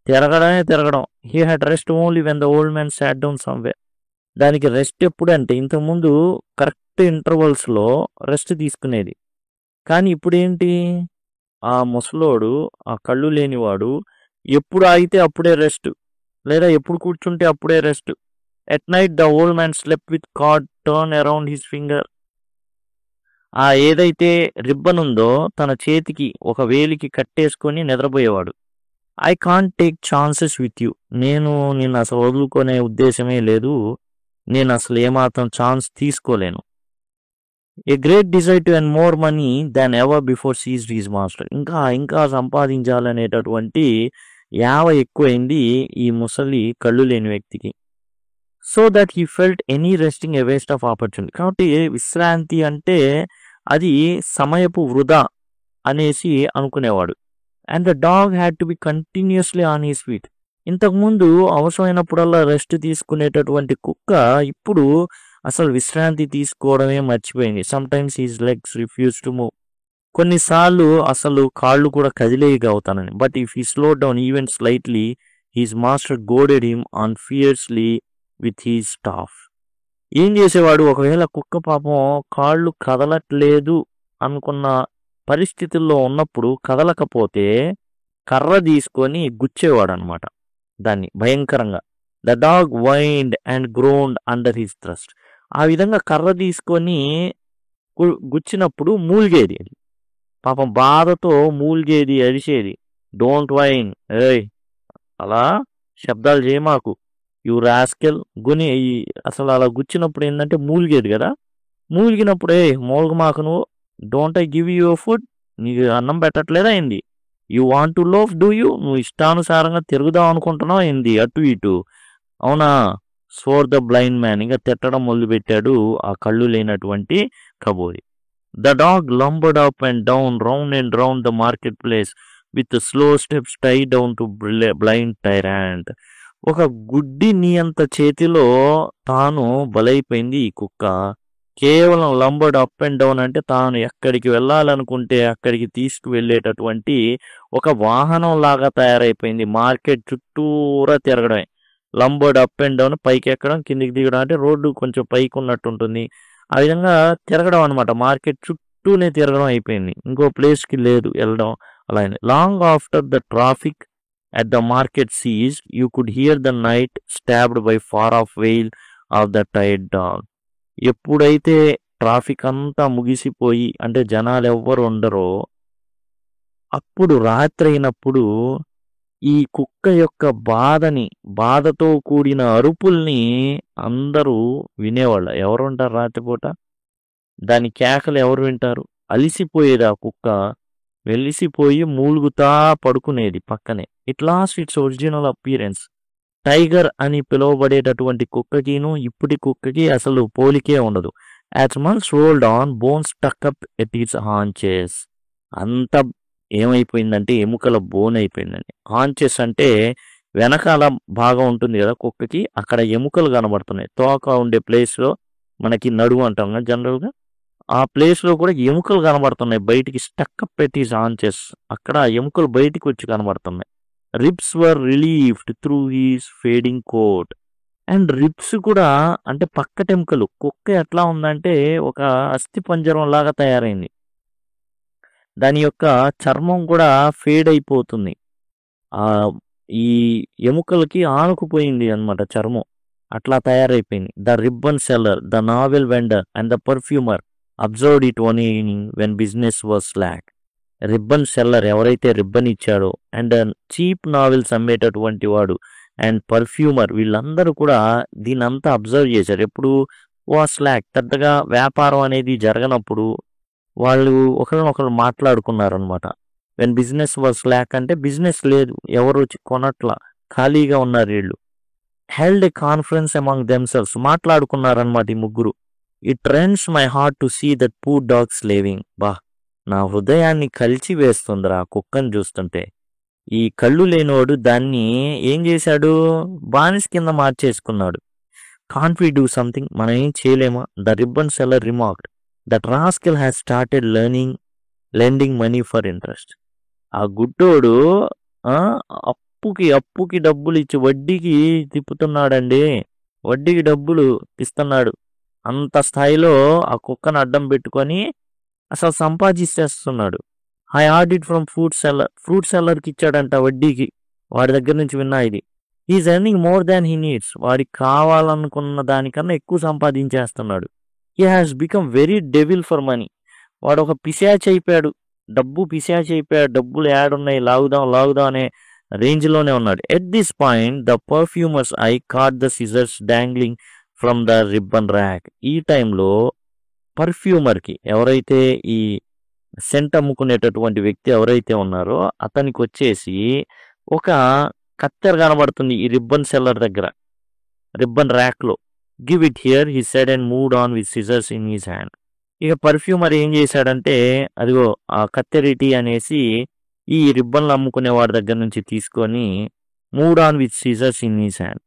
తిరగడం. He had rest only when the old man sat down somewhere. దానికి రెస్ట్ ఎప్పుడు అంటే ఇంతకుముందు కరెక్ట్ ఇంటర్వల్స్లో రెస్ట్ తీసుకునేది. కానీ ఇప్పుడు ఏంటి, ఆ ముసలోడు, ఆ కళ్ళు లేనివాడు ఎప్పుడు ఆగితే అప్పుడే రెస్ట్, లేదా ఎప్పుడు కూర్చుంటే అప్పుడే rest. At night the old man slept with cord turn around his finger. ఆ ఏదైతే రిబ్బన్ ఉందో తన చేతికి ఒక వేలికి కట్టేసుకొని నిద్రపోయేవాడు. I can't take chances with you. నేను నిన్ను అసలు వదులుకునే ఉద్దేశమే లేదు, నేను అసలు ఏమాత్రం ఛాన్స్ తీసుకోలేను. A great desire to earn more money than ever before seized his master. ఇంకా సంపాదించాలనేటటువంటి యావ ఎక్కువైంది ఈ ముసలి కళ్ళు లేని వ్యక్తికి. So that he felt any resting a waste of opportunity. కాబట్టి విశ్రాంతి అంటే అది సమయపు వృధా అనేసి అనుకునేవాడు. And the dog had to be continuously on his feet. ఇంతకుముందు అవసరమైనప్పుడల్లా రెస్ట్ తీసుకునేటటువంటి కుక్క ఇప్పుడు అసలు విశ్రాంతి తీసుకోవడమే మర్చిపోయింది. Sometimes his legs refuse to move. కొన్నిసార్లు అసలు కాళ్ళు కూడా కదిలేయిగా అవుతానని. But if he slow down even slightly his master goaded him on fiercely with his staff. ఏం చేసేవాడు, ఒకవేళ కుక్క పాపం కాళ్ళు కదలట్లేదు అనుకున్న పరిస్థితుల్లో ఉన్నప్పుడు కదలకపోతే కర్ర తీసుకొని గుచ్చేవాడు అనమాట దాన్ని భయంకరంగా. The dog wind and grown under his thrust. ఆ విధంగా కర్ర తీసుకొని గుచ్చినప్పుడు మూలిగేది అది. పాపం బాధతో మూలిగేది, అరిచేది. డోంట్ వైన్, ఏయ్ అలా శబ్దాలు చేయమాకు, యు రాస్కెల్ గుని. అసలు అలా గుచ్చినప్పుడు ఏంటంటే మూలిగేది కదా, మూలిగినప్పుడు ఏ మూలగమాకు నువ్వు, don't I give you food, నీకు అన్నం పెట్టట్లేదా ఏంది, you want to loaf do you, నువ్వు ఇష్టానుసారంగా తిరుగుదాం అనుకుంటున్నావు ఏంది అటు ఇటు, అవునా. స్వోర్ ద బ్లైండ్ మ్యాన్, ఇంకా తిట్టడం మొదలుపెట్టాడు ఆ కళ్ళు లేనటువంటి కబోరి. The dog lumbered up and down round the market place with slow steps tie down to blind tyrant. ఒక గుడ్డి నియంత చేతిలో తాను బలైపోయింది ఈ కుక్క. కేవలం లంబర్డ్ అప్ అండ్ డౌన్ అంటే తాను ఎక్కడికి వెళ్ళాలనుకుంటే అక్కడికి తీసుకువెళ్ళేటటువంటి ఒక వాహనం లాగా తయారైపోయింది. మార్కెట్ చుట్టూరా తిరగడమే. లంబర్డ్ అప్ అండ్ డౌన్, పైకి ఎక్కడం కిందికి దిగడం, అంటే రోడ్డు కొంచెం పైకి ఉన్నట్టు ఉంటుంది, ఆ విధంగా తిరగడం అనమాట. మార్కెట్ చుట్టూనే తిరగడం అయిపోయింది, ఇంకో ప్లేస్కి లేదు వెళ్ళడం. అలానే long after the traffic at the market ceased, you could hear the night stabbed by far off wail of the tired dog. ఎప్పుడైతే ట్రాఫిక్ అంతా ముగిసిపోయి అంటే జనాలు ఎవ్వరు ఉండరో అప్పుడు రాత్రి అయినప్పుడు ఈ కుక్క యొక్క బాధతో కూడిన అరుపుల్ని అందరూ వినేవాళ్ళు. ఎవరు ఉంటారు రాత్రిపూట, దాని కేకలు ఎవరు వింటారు. అలిసిపోయేది ఆ కుక్క, వెలిసిపోయి మూలుగుతా పడుకునేది పక్కనే. It lost its original appearance. Tiger అని పిలువబడేటటువంటి కుక్కకిను ఇప్పటి కుక్కకి అసలు పోలికే ఉండదు. As months rolled on, bones stuck up at its haunches. అంత ఏమైపోయిందంటే ఎముకల బోన్ అయిపోయిందండి. హాంచెస్ అంటే వెనకాల భాగం ఉంటుంది కదా కుక్కకి, అక్కడ ఎముకలు కనబడుతున్నాయి. తోక ఉండే ప్లేస్లో మనకి నడుము అంటాం కదా జనరల్గా, ఆ ప్లేస్లో కూడా ఎముకలు కనబడుతున్నాయి బయటికి. Stuck up at his haunches, అక్కడ ఎముకలు బయటికి వచ్చి కనబడుతున్నాయి. Ribs were relieved through his fading coat. And ribs కూడా అంటే పక్కటెముకలు. కుక్క ఎట్లా ఉందంటే ఒక అస్థి పంజరం లాగా తయారైంది, దాని యొక్క చర్మం కూడా ఫేడ్ అయిపోతుంది, ఈ ఎముకలకి ఆనుకుపోయింది అనమాట చర్మం, అట్లా తయారైపోయింది. The ribbon seller, the novel vendor and the perfumer observed it one evening when business was slack. Ribbon seller ఎవరైతే రిబ్బన్ ఇచ్చాడో, అండ్ చీప్ నావెల్స్ అమ్మేటటువంటి వాడు, అండ్ పర్ఫ్యూమర్, వీళ్ళందరూ కూడా దీనంతా అబ్జర్వ్ చేశారు. ఎప్పుడు వాజ్ స్లాక్, పెద్దగా వ్యాపారం అనేది జరగనప్పుడు వాళ్ళు ఒకరినొకరు మాట్లాడుకున్నారనమాట. వెన్ బిజినెస్ వాజ్ స్లాక్ అంటే బిజినెస్ లేదు, ఎవరు వచ్చి కొనట్లా, ఖాళీగా ఉన్నారు వీళ్ళు. Held a conference among themselves, మాట్లాడుకున్నారనమాట ఈ ముగ్గురు. It rends my heart to see that poor dog slaving. బా, నా హృదయాన్ని కలిచి వేస్తుందిరా కుక్కను చూస్తుంటే. ఈ కళ్ళు లేనోడు దాన్ని ఏం చేశాడు, బానిస కింద మార్చేసుకున్నాడు. కాంట్ వి డూ సంథింగ్, మనం ఏం చేయలేమా? The ribbon seller remarked that rascal has started lending money for interest. ఆ గుడ్డోడు అప్పుకి డబ్బులు ఇచ్చి వడ్డీకి తిప్పుతున్నాడండి, వడ్డీకి డబ్బులు ఇస్తున్నాడు. అంత స్థాయిలో ఆ కుక్కను అడ్డం పెట్టుకొని అసలు సంపాదించేస్తున్నాడు. ఐ ఆర్డర్డ్ ఫ్రమ్ ఫ్రూట్ సెల్లర్కి ఇచ్చాడంట వడ్డీకి, వాడి దగ్గర నుంచి విన్నా ఇది. Is earning more than he needs, వాడికి కావాలనుకున్న దానికన్నా ఎక్కువ సంపాదించేస్తున్నాడు. He has become very devil for money, వాడు ఒక పిశాచి అయిపోయాడు, పిశాచి అయిపోయాడు, డబ్బులు యాడున్నాయి, లాగుదాం అనే రేంజ్లోనే ఉన్నాడు. At this point the perfumer's eye caught the scissors dangling from the ribbon rack. ఈ టైంలో పర్ఫ్యూమర్కి, ఎవరైతే ఈ సెంట్ అమ్ముకునేటటువంటి వ్యక్తి ఎవరైతే ఉన్నారో అతనికి వచ్చేసి ఒక కత్తెర కనబడుతుంది ఈ రిబ్బన్ సెల్లర్ దగ్గర, రిబ్బన్ ర్యాక్లో. Give it here he said and moved on with scissors in his hand. ఇక పర్ఫ్యూమర్ ఏం చేశాడంటే, అదిగో ఆ కత్తెరిటీ అనేసి ఈ రిబ్బన్లు అమ్ముకునే వాడి దగ్గర నుంచి తీసుకొని moved on with scissors in his hand,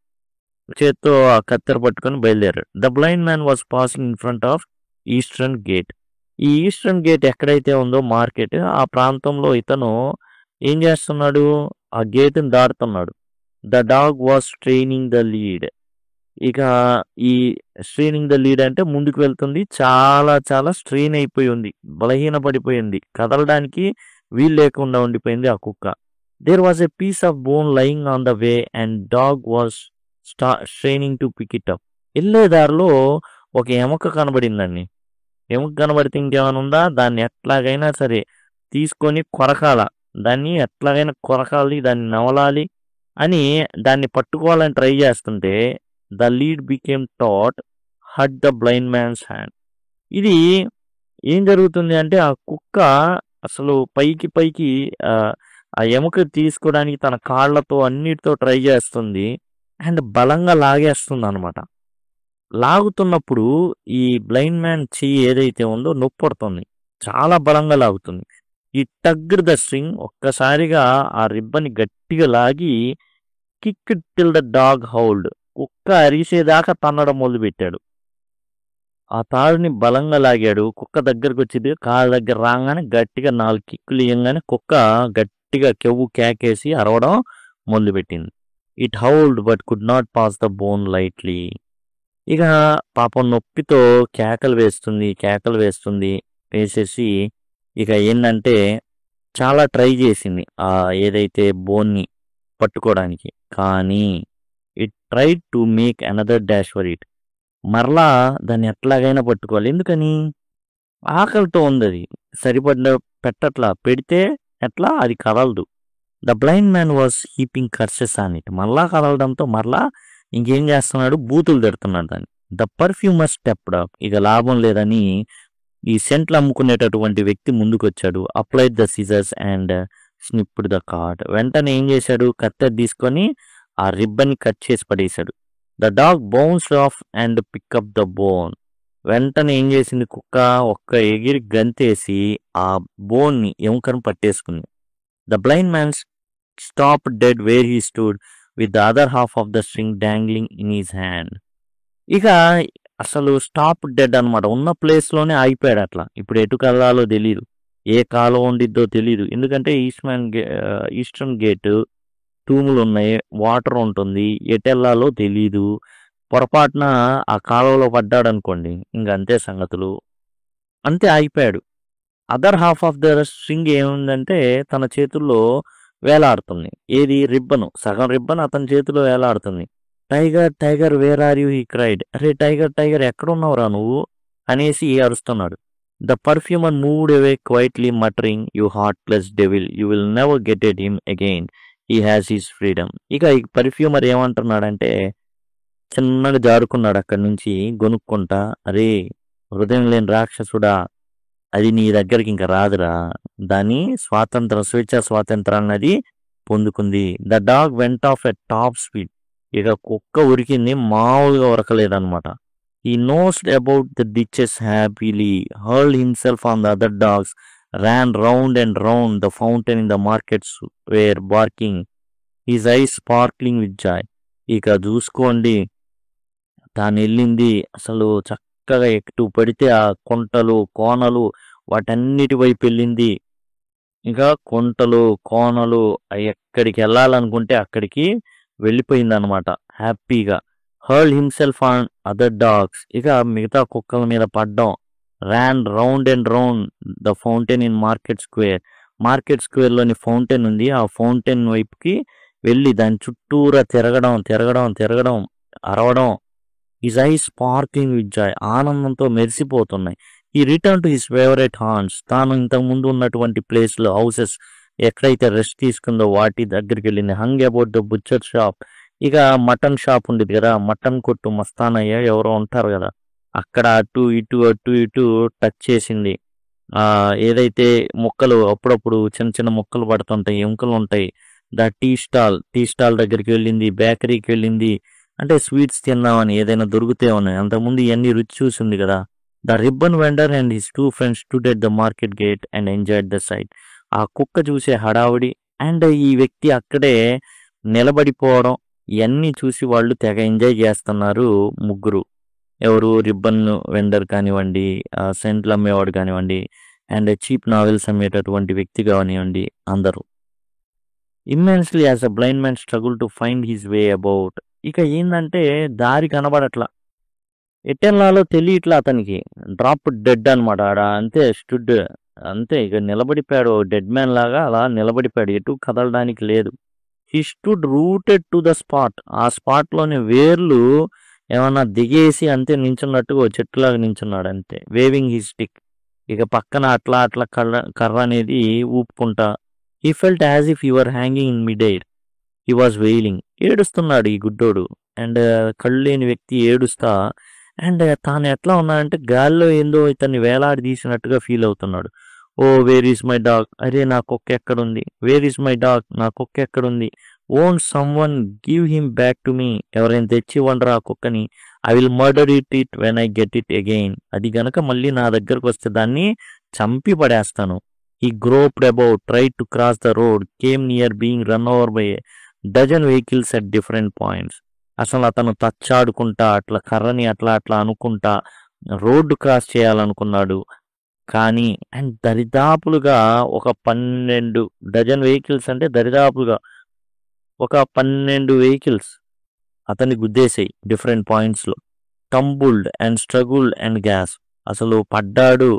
చేత్తో ఆ కత్తెర పట్టుకొని బయలుదేరాడు. The blind man was passing in front of eastern gate. ఈ ఈస్టర్న్ గేట్ ఎక్కడైతే ఉందో మార్కెట్, ఆ ప్రాంతంలో ఇతను ఏం చేస్తున్నాడు, ఆ గేట్ని దాటుతున్నాడు. The dog was training the lead. ఇక ఈ స్ట్రెయినింగ్ ద లీడ్ అంటే ముందుకు వెళ్తుంది. చాలా చాలా స్ట్రెయిన్ అయిపోయి ఉంది. బలహీనపడిపోయింది. కదలడానికి వీలు లేకుండా ఉండిపోయింది ఆ కుక్క. There was a piece of bone lying on the way and dog was straining to pick it up. వెళ్ళే దారిలో ఒక ఎముక కనబడిందండి. ఎముక కనబడితే ఇంకేమైనా ఉందా? దాన్ని ఎట్లాగైనా సరే తీసుకొని కొరకాల. దాన్ని ఎట్లాగైనా కొరకాలి, దాన్ని నవలాలి అని దాన్ని పట్టుకోవాలని ట్రై చేస్తుంటే the lead became taut at the blind man's hand. ఇది ఏం జరుగుతుంది అంటే ఆ కుక్క అసలు పైకి ఆ ఎముక తీసుకోవడానికి తన కాళ్ళతో అన్నిటితో ట్రై చేస్తుంది అండ్ బలంగా లాగేస్తుంది అనమాట. లాగుతున్నప్పుడు ఈ బ్లైండ్ మ్యాన్ చెయ్యి ఏదైతే ఉందో నొప్పడుతుంది. చాలా బలంగా లాగుతుంది. ఈ టగ్డ్ ద స్ట్రింగ్ ఒక్కసారిగా ఆ రిబ్బని గట్టిగా లాగి కిక్ టిల్ ద డాగ్ హౌల్డ్. కుక్క అరిసేదాకా తన్నడం మొదలుపెట్టాడు. ఆ తాడుని బలంగా లాగాడు. కుక్క దగ్గరకు వచ్చింది. కాళ్ళ దగ్గర రాగానే గట్టిగా 4 కిక్కులు ఇయ్యంగానే కుక్క గట్టిగా కెవ్వు కేకేసి అరవడం మొదలుపెట్టింది. It howled but could not pass the bone lightly. ఇక పాపం నొప్పితో కేకలు వేస్తుంది. వేసేసి ఇక ఏంటంటే చాలా ట్రై చేసింది ఆ ఏదైతే బోన్ని పట్టుకోవడానికి. కానీ it try to make another dash for it. మరలా దాన్ని ఎట్లాగైనా పట్టుకోవాలి. ఎందుకని? ఆకలితో ఉంది అది. సరిపడ్డ పెట్టట్లా. పెడితే ఎట్లా అది కదలదు. The blind man was heaping curses on it. మరలా కదలడంతో మరలా ఇంకేం చేస్తున్నాడు? బూతులు తిడుతున్నాడు దాన్ని. The perfumer stepped up. ఇక లాభం లేదని ఈ సెంట్లు అమ్ముకునేటటువంటి వ్యక్తి ముందుకు వచ్చాడు. Applied the scissors and snipped the cord. వెంటనే ఏం చేశాడు? కత్తెర తీసుకొని ఆ రిబ్బన్ కట్ చేసి పడేశాడు. The dog bounced off and pick up the bone. వెంటనే ఏం చేసింది కుక్క? ఒక్క ఎగిరి గంతేసి ఆ బోన్ని ఎముకను పట్టేసుకుంది. The blind man stop dead where he stood with the other half of the string dangling in his hand. ఇక అసలు స్టాప్ డెడ్ అనమాట. ఉన్న ప్లేస్లోనే ఆగిపోయాడు అట్లా. ఇప్పుడు ఎటు కదలాలో తెలియదు. ఏ కాలం ఉండిద్దో తెలియదు. ఎందుకంటే ఈస్టర్న్ గేట్ తూములు ఉన్నాయి, వాటర్ ఉంటుంది, ఎటెల్లాలో తెలీదు. పొరపాటున ఆ కాలువలో పడ్డాడు అనుకోండి, ఇంకంతే సంగతులు. అంతే ఆగిపోయాడు. Other half of the string ఏముందంటే తన చేతుల్లో వేలాడుతుంది. ఏది? రిబ్బను. సగం రిబ్బన్ అతని చేతిలో వేలాడుతుంది. Tiger Tiger where are you he cried. అరే టైగర్ టైగర్ ఎక్కడున్నావురా నువ్వు అనేసి అరుస్తున్నాడు. The perfumer moved away quietly muttering, you heartless devil, you will never get at him again, he has his freedom. ఇక ఈ పర్ఫ్యూమర్ ఏమంటున్నాడంటే చిన్నగా జారుకున్నాడు అక్కడి నుంచి గొనుక్కుంటా. అరే హృదయం లేని రాక్షసుడా, అది నీ దగ్గరికి ఇంకా రాదురా. దాని స్వేచ్ఛా స్వాతంత్రాన్ని అది పొందుకుంది. The dog went off a top speed. ఇక కుక్క ఉరికింది, మామూలుగా ఉరకలేదన్నమాట. He nosed about the ditches happily, hurled himself on the other dogs, ran round and round the fountain in the market square, barking, his eyes sparkling with joy. ఇక చూసుకోండి, తాను వెళ్ళింది అసలు చక్కగా ఎటు పడితే ఆ కొంటలు కోనలు వాటన్నిటి వైపు వెళ్ళింది. ఇక కొంటలు కోనలు ఎక్కడికి వెళ్ళాలనుకుంటే అక్కడికి వెళ్ళిపోయింది అనమాట హ్యాపీగా. Hurl himself on other dogs. ఇక మిగతా కుక్కల మీద పడ్డం. Ran round and round the fountain in market square. Market స్క్వేర్లోని ఫౌంటైన్ ఉంది, ఆ ఫౌంటైన్ వైపుకి వెళ్ళి దాని చుట్టూరా తిరగడం అరవడం. His eyes sparking with joy. ఆనందంతో మెరిసిపోతున్నాయి. He return to his favourite horns. తాను ఇంతకుముందు ఉన్నటువంటి ప్లేస్లో హౌసెస్ ఎక్కడైతే రెస్ట్ తీసుకుందో వాటి దగ్గరికి వెళ్ళింది. Hung about the butcher shop. ఇక మటన్ షాప్ ఉండేది కదా, మటన్ కొట్టు మస్తానయ్య ఎవరో ఉంటారు కదా, అక్కడ అటు ఇటు టచ్ చేసింది. ఏదైతే మొక్కలు అప్పుడప్పుడు చిన్న మొక్కలు పడుతుంటాయి, ఎముకలు ఉంటాయి. ద టీ స్టాల్ దగ్గరికి వెళ్ళింది. బేకరీకి వెళ్ళింది. అంటే స్వీట్స్ తిందామని, ఏదైనా దొరుకుతామని. అంతకుముందు ఇవన్నీ రుచి చూసింది కదా. The ribbon vendor and his 2 friends stood at the market gate and enjoyed the sight. ఆ కుక్క చూసే హడావుడి అండ్ ఈ వ్యక్తి అక్కడే నిలబడిపోవడం, ఇవన్నీ చూసి వాళ్ళు తెగ ఎంజాయ్ చేస్తున్నారు ముగ్గురు. ఎవరు? రిబ్బన్ వెండర్ కానివ్వండి, సెంట్లు అమ్మేవాడు కానివ్వండి, అండ్ చీప్ నావెల్స్ అమ్మేటటువంటి వ్యక్తి కానివ్వండి, అందరూ. Immensely as a blind man struggle to find his way about ఇక ఏందంటే దారి కనబడట్లా. ఎటెళ్ళాలో తెలియట్లా అతనికి. డ్రాప్ డెడ్ అనమాట. ఆడ అంతే స్టుడ్. అంతే ఇక నిలబడిపోయాడు. డెడ్ మ్యాన్ లాగా అలా నిలబడిపోయాడు. ఎటు కదలడానికి లేదు. He stood rooted to the spot. ఆ స్పాట్లోని వేర్లు ఏమన్నా దిగేసి అంతే నించున్నట్టుగా ఓ చెట్టులాగా నించున్నాడు అంతే. Waving he stick. ఇక పక్కన అట్లా అట్లా కర్ర అనేది ఊపుకుంటా. He felt as if you are hanging in mid air. He was wailing. ఏడుస్తున్నాడు ఈ గుడ్డోడు. అండ్ కళ్ళు లేని వ్యక్తి ఏడుస్తా. అండ్ తాను ఎట్లా ఉన్నాడంటే గాల్లో ఏందో ఇతన్ని వేలాడి తీసినట్టుగా ఫీల్ అవుతున్నాడు. Oh where is my dog. అరే నా కుక్క ఎక్కడుంది. Where is my dog. నా కుక్క ఎక్కడుంది. Own someone give him back to me. ఎవరైనా తెచ్చి ఇవ్వండిరా ఆ కుక్కని. I will murder it when I get it again. అది గనక మళ్ళీ నా దగ్గరకు వస్తే దాన్ని చంపి పడేస్తాను. He groped about, tried to cross the road, came near being run over by dozen vehicles at different points. అసలు అతను తచ్చాడుకుంటా అట్లా కర్రని అట్లా అట్లా అనుకుంటా రోడ్డు క్రాస్ చేయాలనుకున్నాడు. కానీ అండ్ దరిదాపులుగా ఒక 12 డజన్ వెహికల్స్ అంటే దరిదాపులుగా ఒక 12 వెహికల్స్ అతన్ని గుద్దేశాయి డిఫరెంట్ పాయింట్స్లో. Tumbled and struggled and gas. అసలు పడ్డాడు,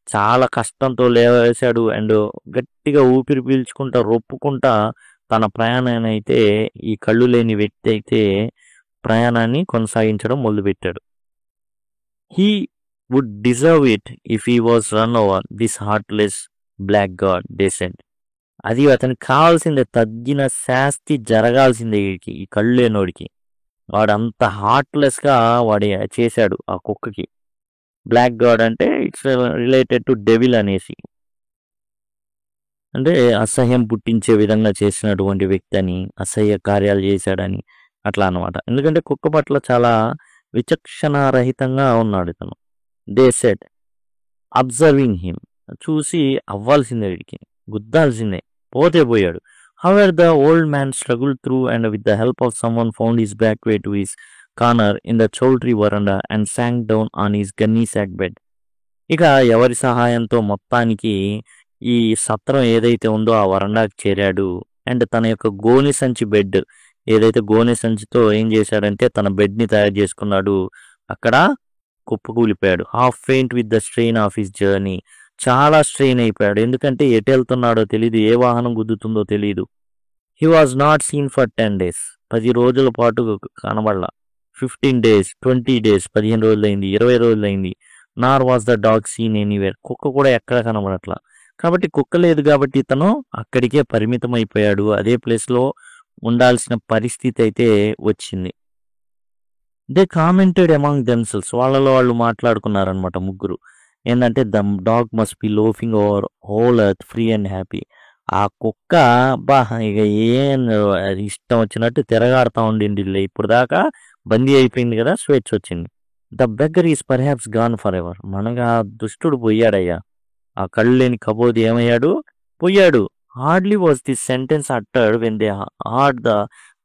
చాలా కష్టంతో లేవేశాడు. అండ్ గట్టిగా ఊపిరి పీల్చుకుంటా రొప్పుకుంటా తన ప్రయాణాన్ని అయితే ఈ కళ్ళు లేని వ్యక్తి అయితే ప్రయాణాన్ని కొనసాగించడం మొదలుపెట్టాడు. He would deserve it if he was run over this heartless black god decent. అది అతనికి కావాల్సిందే. తగ్గిన శాస్తి జరగాల్సిందే వీడికి, ఈ కళ్ళు లేనోడికి. వాడు అంత హార్ట్లెస్గా వాడు చేశాడు ఆ కుక్కకి. బ్లాక్ గాడ్ అంటే ఇట్స్ రిలేటెడ్ టు డెవిల్ అనేసి, అంటే అసహ్యం పుట్టించే విధంగా చేసినటువంటి వ్యక్తి అని, అసహ్య కార్యాలు చేశాడని అట్లా అనమాట. ఎందుకంటే కుక్క పట్ల చాలా విచక్షణారహితంగా ఉన్నాడు ఇతను. They said observing him. చూసి అవ్వాల్సిందే వీడికి, గుద్దాల్సిందే, పోతే పోయాడు. However the old man struggle through and with the help of someone found his back way to his corner in the choultry verandah and sank down on his gunny sack bed. ఇక ఎవరి సహాయంతో మొత్తానికి ఈ సత్రం ఏదైతే ఉందో ఆ వరండాకి చేరాడు. అండ్ తన యొక్క గోనె సంచి బెడ్ ఏదైతే గోనె సంచితో ఏం చేశాడంటే తన బెడ్ని తయారు చేసుకున్నాడు. అక్కడ కుప్పకూలిపోయాడు. Half faint with the strain of his journey. చాలా స్ట్రెయిన్ అయిపోయాడు. ఎందుకంటే ఎటు వెళ్తున్నాడో తెలియదు, ఏ వాహనం గుద్దుతుందో తెలియదు. He was not seen for 10 days. 10 రోజుల పాటు కనబడలా. 15 days, 20 days, 15 రోజులైంది, 20 రోజులైంది. నార్ was the dog seen anywhere. కుక్క కూడా ఎక్కడ కనబడట్లా. కాబట్టి కుక్క లేదు కాబట్టి ఇతను అక్కడికే పరిమితం అయిపోయాడు. అదే ప్లేస్లో ఉండాల్సిన పరిస్థితి అయితే వచ్చింది. They commented among themselves. వాళ్ళలో వాళ్ళు మాట్లాడుకున్నారనమాట ముగ్గురు. ఏంటంటే the dog must be laughing over whole earth free and happy. ఆ కుక్క బా ఇక ఏం ఇష్టం వచ్చినట్టు తిరగాడుతూ ఉండింది. ఇప్పుడు దాకా బందీ అయిపోయింది కదా, స్వేచ్ఛ వచ్చింది. The beggar is perhaps gone for ever. మనగా దుష్టుడు పోయాడయ్యా. ఆ కళ్ళు లేని కబోది ఏమయ్యాడు, పోయాడు. Hardly was this sentence uttered when they heard the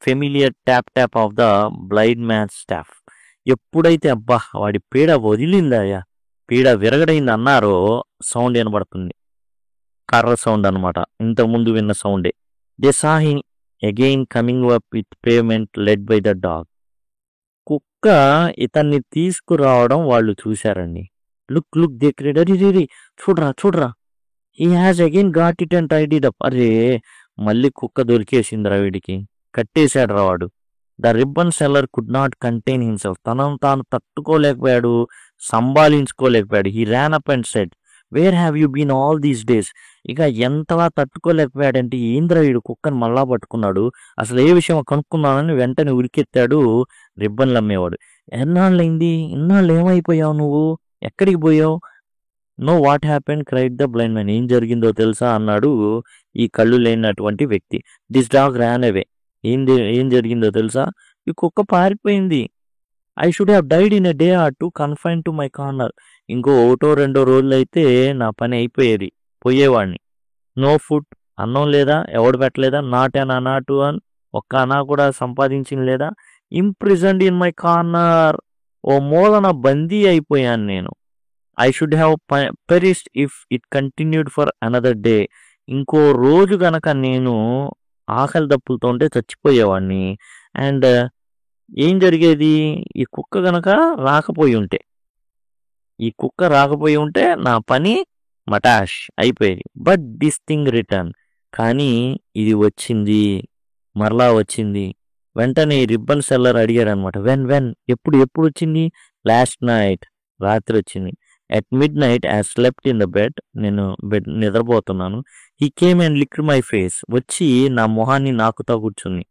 familiar tap tap of the blind man staff. ఎప్పుడైతే అబ్బా వాడి పీడ వదిలిందయ్యా, పీడ విరగడైంది అన్నారో సౌండ్ వినబడుతుంది. కర్ర సౌండ్ అనమాట, ఇంతకుముందు విన్న సౌండే. They saw him again coming up with payment led by the dog. కుక్క ఇతన్ని తీసుకురావడం వాళ్ళు చూశారండి. Look they cried. అరే చూడరా చూడరా, he has again got it and tied it up. అరే మళ్ళీ కుక్క దొరికేసిందిరా వీడికి, కట్టేశాడు రా వాడు. The ribbon seller could not contain himself. తనను తాను తట్టుకోలేకపోయాడు, సంభాళించుకోలేకపోయాడు. He ran up and said where have you been all these days. ఇక ఎంతలా తట్టుకోలేకపోయాడంటే ఏంద్రా వీడు కుక్కని మళ్ళా పట్టుకున్నాడు, అసలు ఏ విషయం కనుక్కున్నానని వెంటనే ఉరికెత్తాడు రిబ్బన్లు అమ్మేవాడు. ఎన్నాళ్ళైంది, ఇన్నాళ్ళు ఏమైపోయావు నువ్వు, ఎక్కడికి పోయావు? No what happen cried the blind man. ఏం జరిగిందో తెలుసా అన్నాడు ఈ కళ్ళు లేనటువంటి వ్యక్తి. This dog ran away. ఏం జరిగిందో తెలుసా, ఈ కుక్క పారిపోయింది. I should have died in a day or two confined to my corner. ఇంకో 1-2 రోజులు అయితే నా పని అయిపోయేది, పోయేవాడిని. నో ఫుడ్, అన్నం లేదా, ఎవడు పెట్టలేదా, నాట్ అన్ అనాటు అని ఒక్క అనా కూడా సంపాదించిన లేదా. ఇంప్రిజన్డ్ ఇన్ మై కార్నర్, ఓ మూలన బందీ అయిపోయాను నేను. I should have perished if it continued for another day. ఇంకో రోజు గనక నేను ఆకలి దప్పులతో ఉంటే చచ్చిపోయేవాడిని. అండ్ ఏం జరిగేది? ఈ కుక్క గనక రాకపోయి ఉంటే, నా పని మటాష్ అయిపోయేది. But this thing return. కానీ ఇది వచ్చింది. మరలా వచ్చింది. వెంటనే ఈ రిబ్బన్ సెల్లర్ అడిగాడనమాట. వెన్ ఎప్పుడొచ్చింది? లాస్ట్ నైట్, రాత్రి వచ్చింది. At midnight I slept in the bed. నేను నిద్రపోతున్నాను. He came and licked my face. వచ్చి నా మొహాన్ని నాకుతా కూర్చుంది.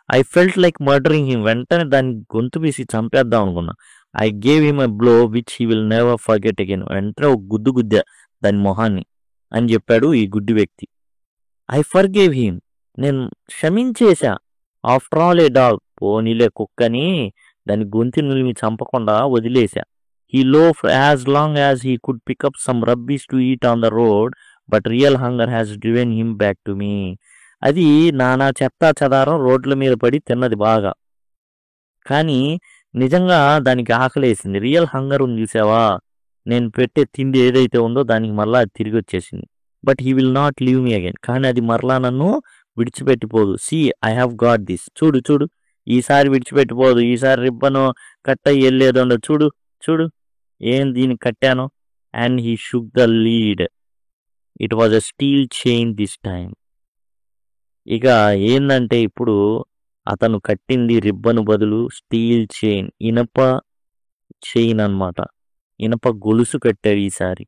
I felt like murdering him. వెంటనే దాన్ని గొంతు పీసి చంపేద్దాం అనుకున్నా. I gave him a blow which he will never forget again. వెంటనే ఒక గుద్దా దాని మొహాన్ని అని చెప్పాడు ఈ గుడ్డి వ్యక్తి. I forgave him. నేను క్షమించేశా. ఆఫ్టర్ ఆల్ ఏ డాగ్. పోనీలే కుక్కని దాని గొంతు నిలిమి చంపకుండా వదిలేశా. He loafed as long as he could pick up some rubbish to eat on the road, but real hunger has driven him back to me. అది నానా చెత్తా చెదారం రోడ్ల మీద పడి తిన్నది బాగా. కానీ నిజంగా దానికి ఆకలేసింది. రియల్ హంగర్ ఉంది చూసావా? నేను పెట్టే తిండి ఏదైతే ఉందో దానికి మరలా అది తిరిగి వచ్చేసింది. But he will not leave me again. కానీ అది మరలా నన్ను విడిచిపెట్టిపోదు. See I have got this. చూడు ఈసారి విడిచిపెట్టిపోదు. ఈసారి రిబ్బను కట్ అయ్యి వెళ్ళేదో చూడు ఏం దీనికి కట్టాను. And he shook the lead. It was a steel chain this time. ఇక ఏందంటే ఇప్పుడు అతను కట్టింది రిబ్బను బదులు స్టీల్ చైన్, ఇనప చైన్ అన్నమాట. ఇనప గొలుసు కట్టారు ఈసారి.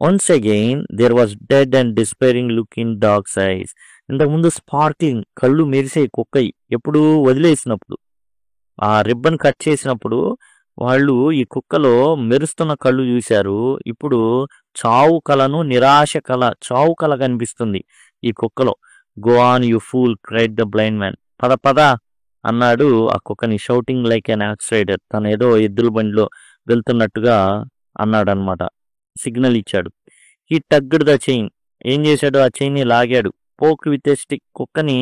Once again there was dead and despairing look in dog's eyes. ఇంతకుముందు స్పార్క్లింగ్, కళ్ళు మెరిసే కుక్కయి ఎప్పుడు వదిలేసినప్పుడు, ఆ రిబ్బన్ కట్ చేసినప్పుడు వాళ్ళు ఈ కుక్కలో మెరుస్తున్న కళ్ళు చూశారు. ఇప్పుడు చావు కల కనిపిస్తుంది ఈ కుక్కలో. Go on you fool cried the blind man. పద అన్నాడు ఆ కుక్కని, shouting like an ox rider. తను ఏదో ఎద్దుల బండిలో వెళ్తున్నట్టుగా అన్నాడు అనమాట. సిగ్నల్ ఇచ్చాడు. He tugged the chain. ఏం చేశాడు? ఆ చైన్ని లాగాడు. Poke with a stick. కుక్కని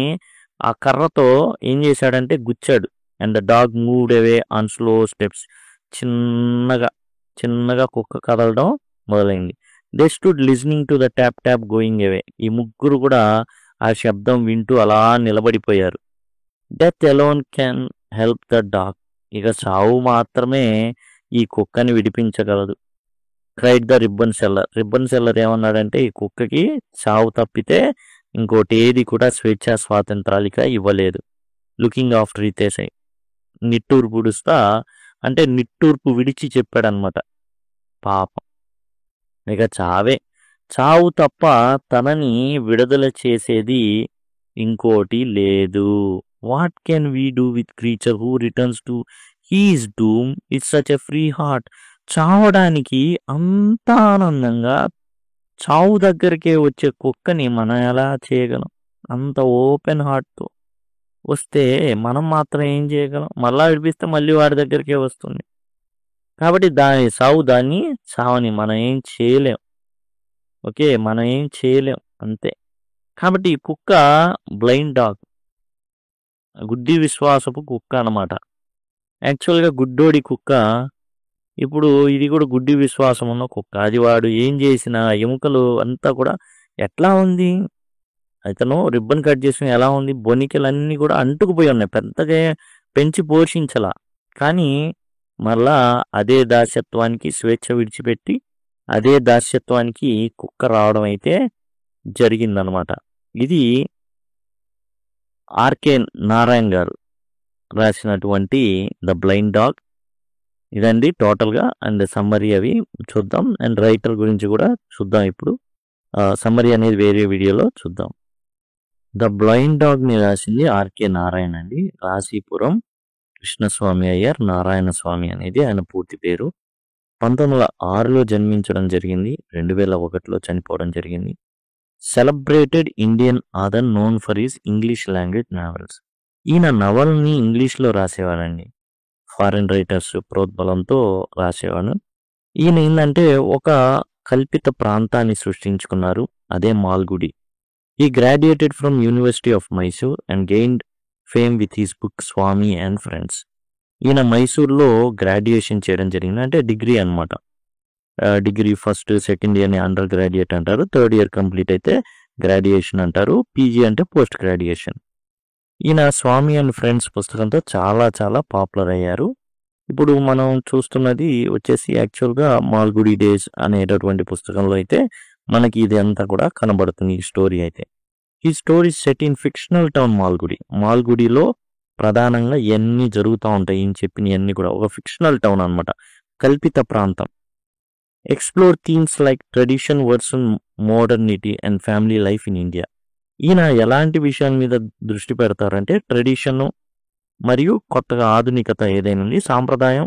ఆ కర్రతో ఏం చేశాడంటే గుచ్చాడు. And the dog moved away on slow steps. చిన్నగా కుక్క కదలడం మొదలైంది. They stood listening to the tap going అవే. ఈ ముగ్గురు కూడా ఆ శబ్దం వింటూ అలా నిలబడిపోయారు. Death alone can help the dog. ఇక చావు మాత్రమే ఈ కుక్కని విడిపించగలదు. క్రైడ్ ద రిబ్బన్ సెల్లర్ ఏమన్నాడంటే ఈ కుక్కకి చావు తప్పితే ఇంకోటి ఏది కూడా స్వేచ్ఛా స్వాతంత్రాలిక ఇవ్వలేదు. Looking after Ritesh. నిట్టూర్పు పుడుస్తా అంటే నిట్టూర్పు విడిచి చెప్పాడనమాట. పాపం ఇక చావు తప్ప తనని విడుదల చేసేది ఇంకోటి లేదు. What can we do with creature who returns to his doom it's such a free heart. చావడానికి అంత ఆనందంగా చావు దగ్గరికే వచ్చే కుక్కని మనం ఎలా చేయగలం? అంత ఓపెన్ హార్ట్తో వస్తే మనం మాత్రం ఏం చేయగలం? మళ్ళా విడిపిస్తే మళ్ళీ వాడి దగ్గరికే వస్తుంది. కాబట్టి దాన్ని చావని మనం ఏం చేయలేం. ఓకే, మనం ఏం చేయలేం అంతే. కాబట్టి ఈ కుక్క బ్లైండ్ డాగ్, గుడ్డి విశ్వాసపు కుక్క అన్నమాట. యాక్చువల్గా గుడ్డోడి కుక్క. ఇప్పుడు ఇది కూడా గుడ్డి విశ్వాసం ఉన్న కుక్క. అది వాడు ఏం చేసిన ఎముకలు అంతా కూడా ఎట్లా ఉంది, అతను రిబ్బన్ కట్ చేసిన ఎలా ఉంది, బొనికలన్నీ కూడా అంటుకుపోయి ఉన్నాయి. పెద్దగా పెంచి పోషించలా. కానీ మళ్ళా అదే దాస్యత్వానికి స్వేచ్ఛ విడిచిపెట్టి అదే దాస్యత్వానికి కుక్క రావడం అయితే జరిగిందనమాట. ఇది ఆర్కే నారాయణ్ గారు రాసినటువంటి ద బ్లైండ్ డాగ్. ఇదండి టోటల్గా. అండ్ సమ్మరీ అవి చూద్దాం. అండ్ రైటర్ గురించి కూడా చూద్దాం. ఇప్పుడు సమ్మరీ అనేది వేరే వీడియోలో చూద్దాం. ద బ్లైండ్ డాగ్ని రాసింది ఆర్కే నారాయణ్ అండి. రాశీపురం కృష్ణస్వామి అయ్యర్ నారాయణ స్వామి అనేది ఆయన పూర్తి పేరు. 1906లో జన్మించడం జరిగింది. 2001లో చనిపోవడం జరిగింది. Celebrated Indian author known for his English language novels. ఈయన నవల్ని ఇంగ్లీష్లో రాసేవాడండి. ఫారిన్ రైటర్స్ ప్రోద్బలంతో రాసేవాడు. ఈయన ఏంటంటే ఒక కల్పిత ప్రాంతాన్ని సృష్టించుకున్నారు. అదే Malgudi. He graduated from University of Mysore and gained fame with his book Swami and friends. ఈయన మైసూర్లో గ్రాడ్యుయేషన్ చేయడం జరిగింది. అంటే డిగ్రీ అనమాట. డిగ్రీ ఫస్ట్ సెకండ్ ఇయర్ని అండర్ గ్రాడ్యుయేట్ అంటారు. థర్డ్ ఇయర్ కంప్లీట్ అయితే గ్రాడ్యుయేషన్ అంటారు. పీజీ అంటే పోస్ట్ గ్రాడ్యుయేషన్. ఈయన స్వామి అండ్ ఫ్రెండ్స్ పుస్తకంతో చాలా చాలా పాపులర్ అయ్యారు. ఇప్పుడు మనం చూస్తున్నది వచ్చేసి యాక్చువల్‌గా 'మాల్గుడి డేస్' అనేటటువంటి పుస్తకంలో అయితే మనకి ఇది అంతా కూడా కనబడుతుంది ఈ స్టోరీ అయితే. ఈ story set in fictional town Malgudi. మాల్గుడిలో ప్రధానంగా ఇయన్నీ జరుగుతా ఉంటాయి. ఈయన చెప్పినయన్నీ కూడా ఒక ఫిక్షనల్ టౌన్ అన్నమాట. కల్పిత ప్రాంతం. Explore themes like tradition versus modernity and family life in India. ఈయన ఎలాంటి విషయాల మీద దృష్టి పెడతారంటే ట్రెడిషను మరియు కొత్తగా ఆధునికత ఏదైనా ఉంది, సాంప్రదాయం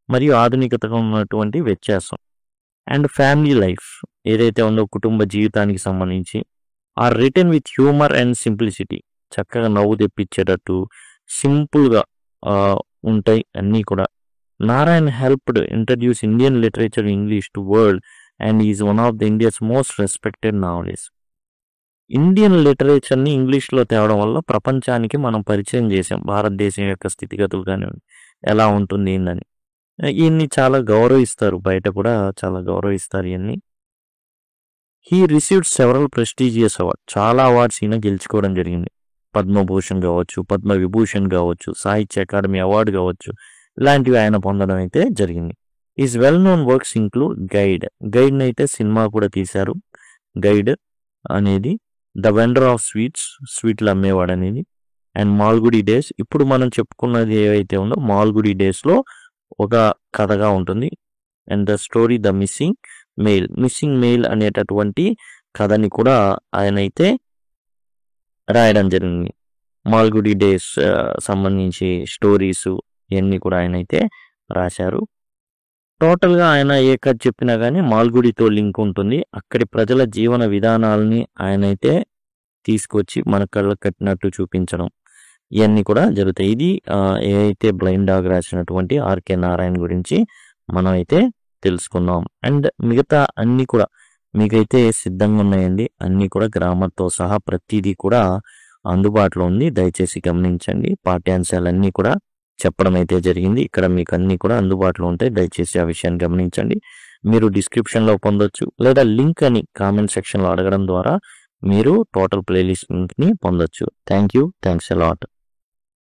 మరియు ఆధునికతగా ఉన్నటువంటి వ్యత్యాసం. అండ్ ఫ్యామిలీ లైఫ్ ఏదైతే ఉందో కుటుంబ జీవితానికి సంబంధించి are written with humour and simplicity. చక్కగా నవ్వు తెప్పించేటట్టు సింపుల్‌గా ఉంటాయి అన్నీ కూడా. Narayan helped introduce Indian literature English to world and is one of the India's most respected novelist. ఇండియన్ లిటరేచర్ని ఇంగ్లీష్లో తేవడం వల్ల ప్రపంచానికి మనం పరిచయం చేసాం. భారతదేశం యొక్క స్థితిగతులు కానివ్వండి, ఎలా ఉంటుంది ఏందని. ఈయన్ని చాలా గౌరవిస్తారు, బయట కూడా చాలా గౌరవిస్తారు ఈయన్ని. He received several prestigious award. చాలా అవార్డ్స్ ఈయన గెలుచుకోవడం జరిగింది. పద్మభూషణ్ కావచ్చు, పద్మవిభూషణ్ కావచ్చు, సాహిత్య అకాడమీ అవార్డు కావచ్చు, ఇలాంటివి ఆయన పొందడం అయితే జరిగింది. Is well known works include guide. గైడ్ని అయితే సినిమా కూడా తీశారు. గైడ్ అనేది ద వెండర్ ఆఫ్ స్వీట్స్, స్వీట్లు అమ్మేవాడు అనేది. అండ్ మాల్గుడి డేస్, ఇప్పుడు మనం చెప్పుకున్నది ఏవైతే ఉందో మాల్గుడి డేస్లో ఒక కథగా ఉంటుంది. And the story the missing mail. Missing mail అనేటటువంటి కథని కూడా ఆయన అయితే రాయడం జరిగింది. మాల్గుడి డేస్ సంబంధించి స్టోరీస్ ఇవన్నీ కూడా ఆయన అయితే రాశారు. టోటల్గా ఆయన ఏ కథ చెప్పినా కానీ మాల్గుడితో లింక్ ఉంటుంది. అక్కడి ప్రజల జీవన విధానాలని ఆయన అయితే తీసుకొచ్చి మన కళ్ళకు కట్టినట్టు చూపించడం ఇవన్నీ కూడా జరుగుతాయి. ఇది ఏదైతే బ్లైండ్ డాగ్ రాసినటువంటి ఆర్కే నారాయణ్ గురించి మనం అయితే తెలుసుకున్నాం. అండ్ మిగతా అన్నీ కూడా మీకైతే సిద్ధంగా ఉన్నాయండి. అన్నీ కూడా గ్రామర్తో సహా ప్రతిదీ కూడా అందుబాటులో ఉంది. దయచేసి గమనించండి. పాఠ్యాంశాలన్నీ కూడా చెప్పడం అయితే జరిగింది. ఇక్కడ మీకు అన్నీ కూడా అందుబాటులో ఉంటాయి. దయచేసి ఆ విషయాన్ని గమనించండి. మీరు డిస్క్రిప్షన్లో పొందొచ్చు, లేదా లింక్ అని కామెంట్ సెక్షన్లో అడగడం ద్వారా మీరు టోటల్ ప్లేలిస్ట్ లింక్ని పొందొచ్చు. Thank you. Thanks a lot.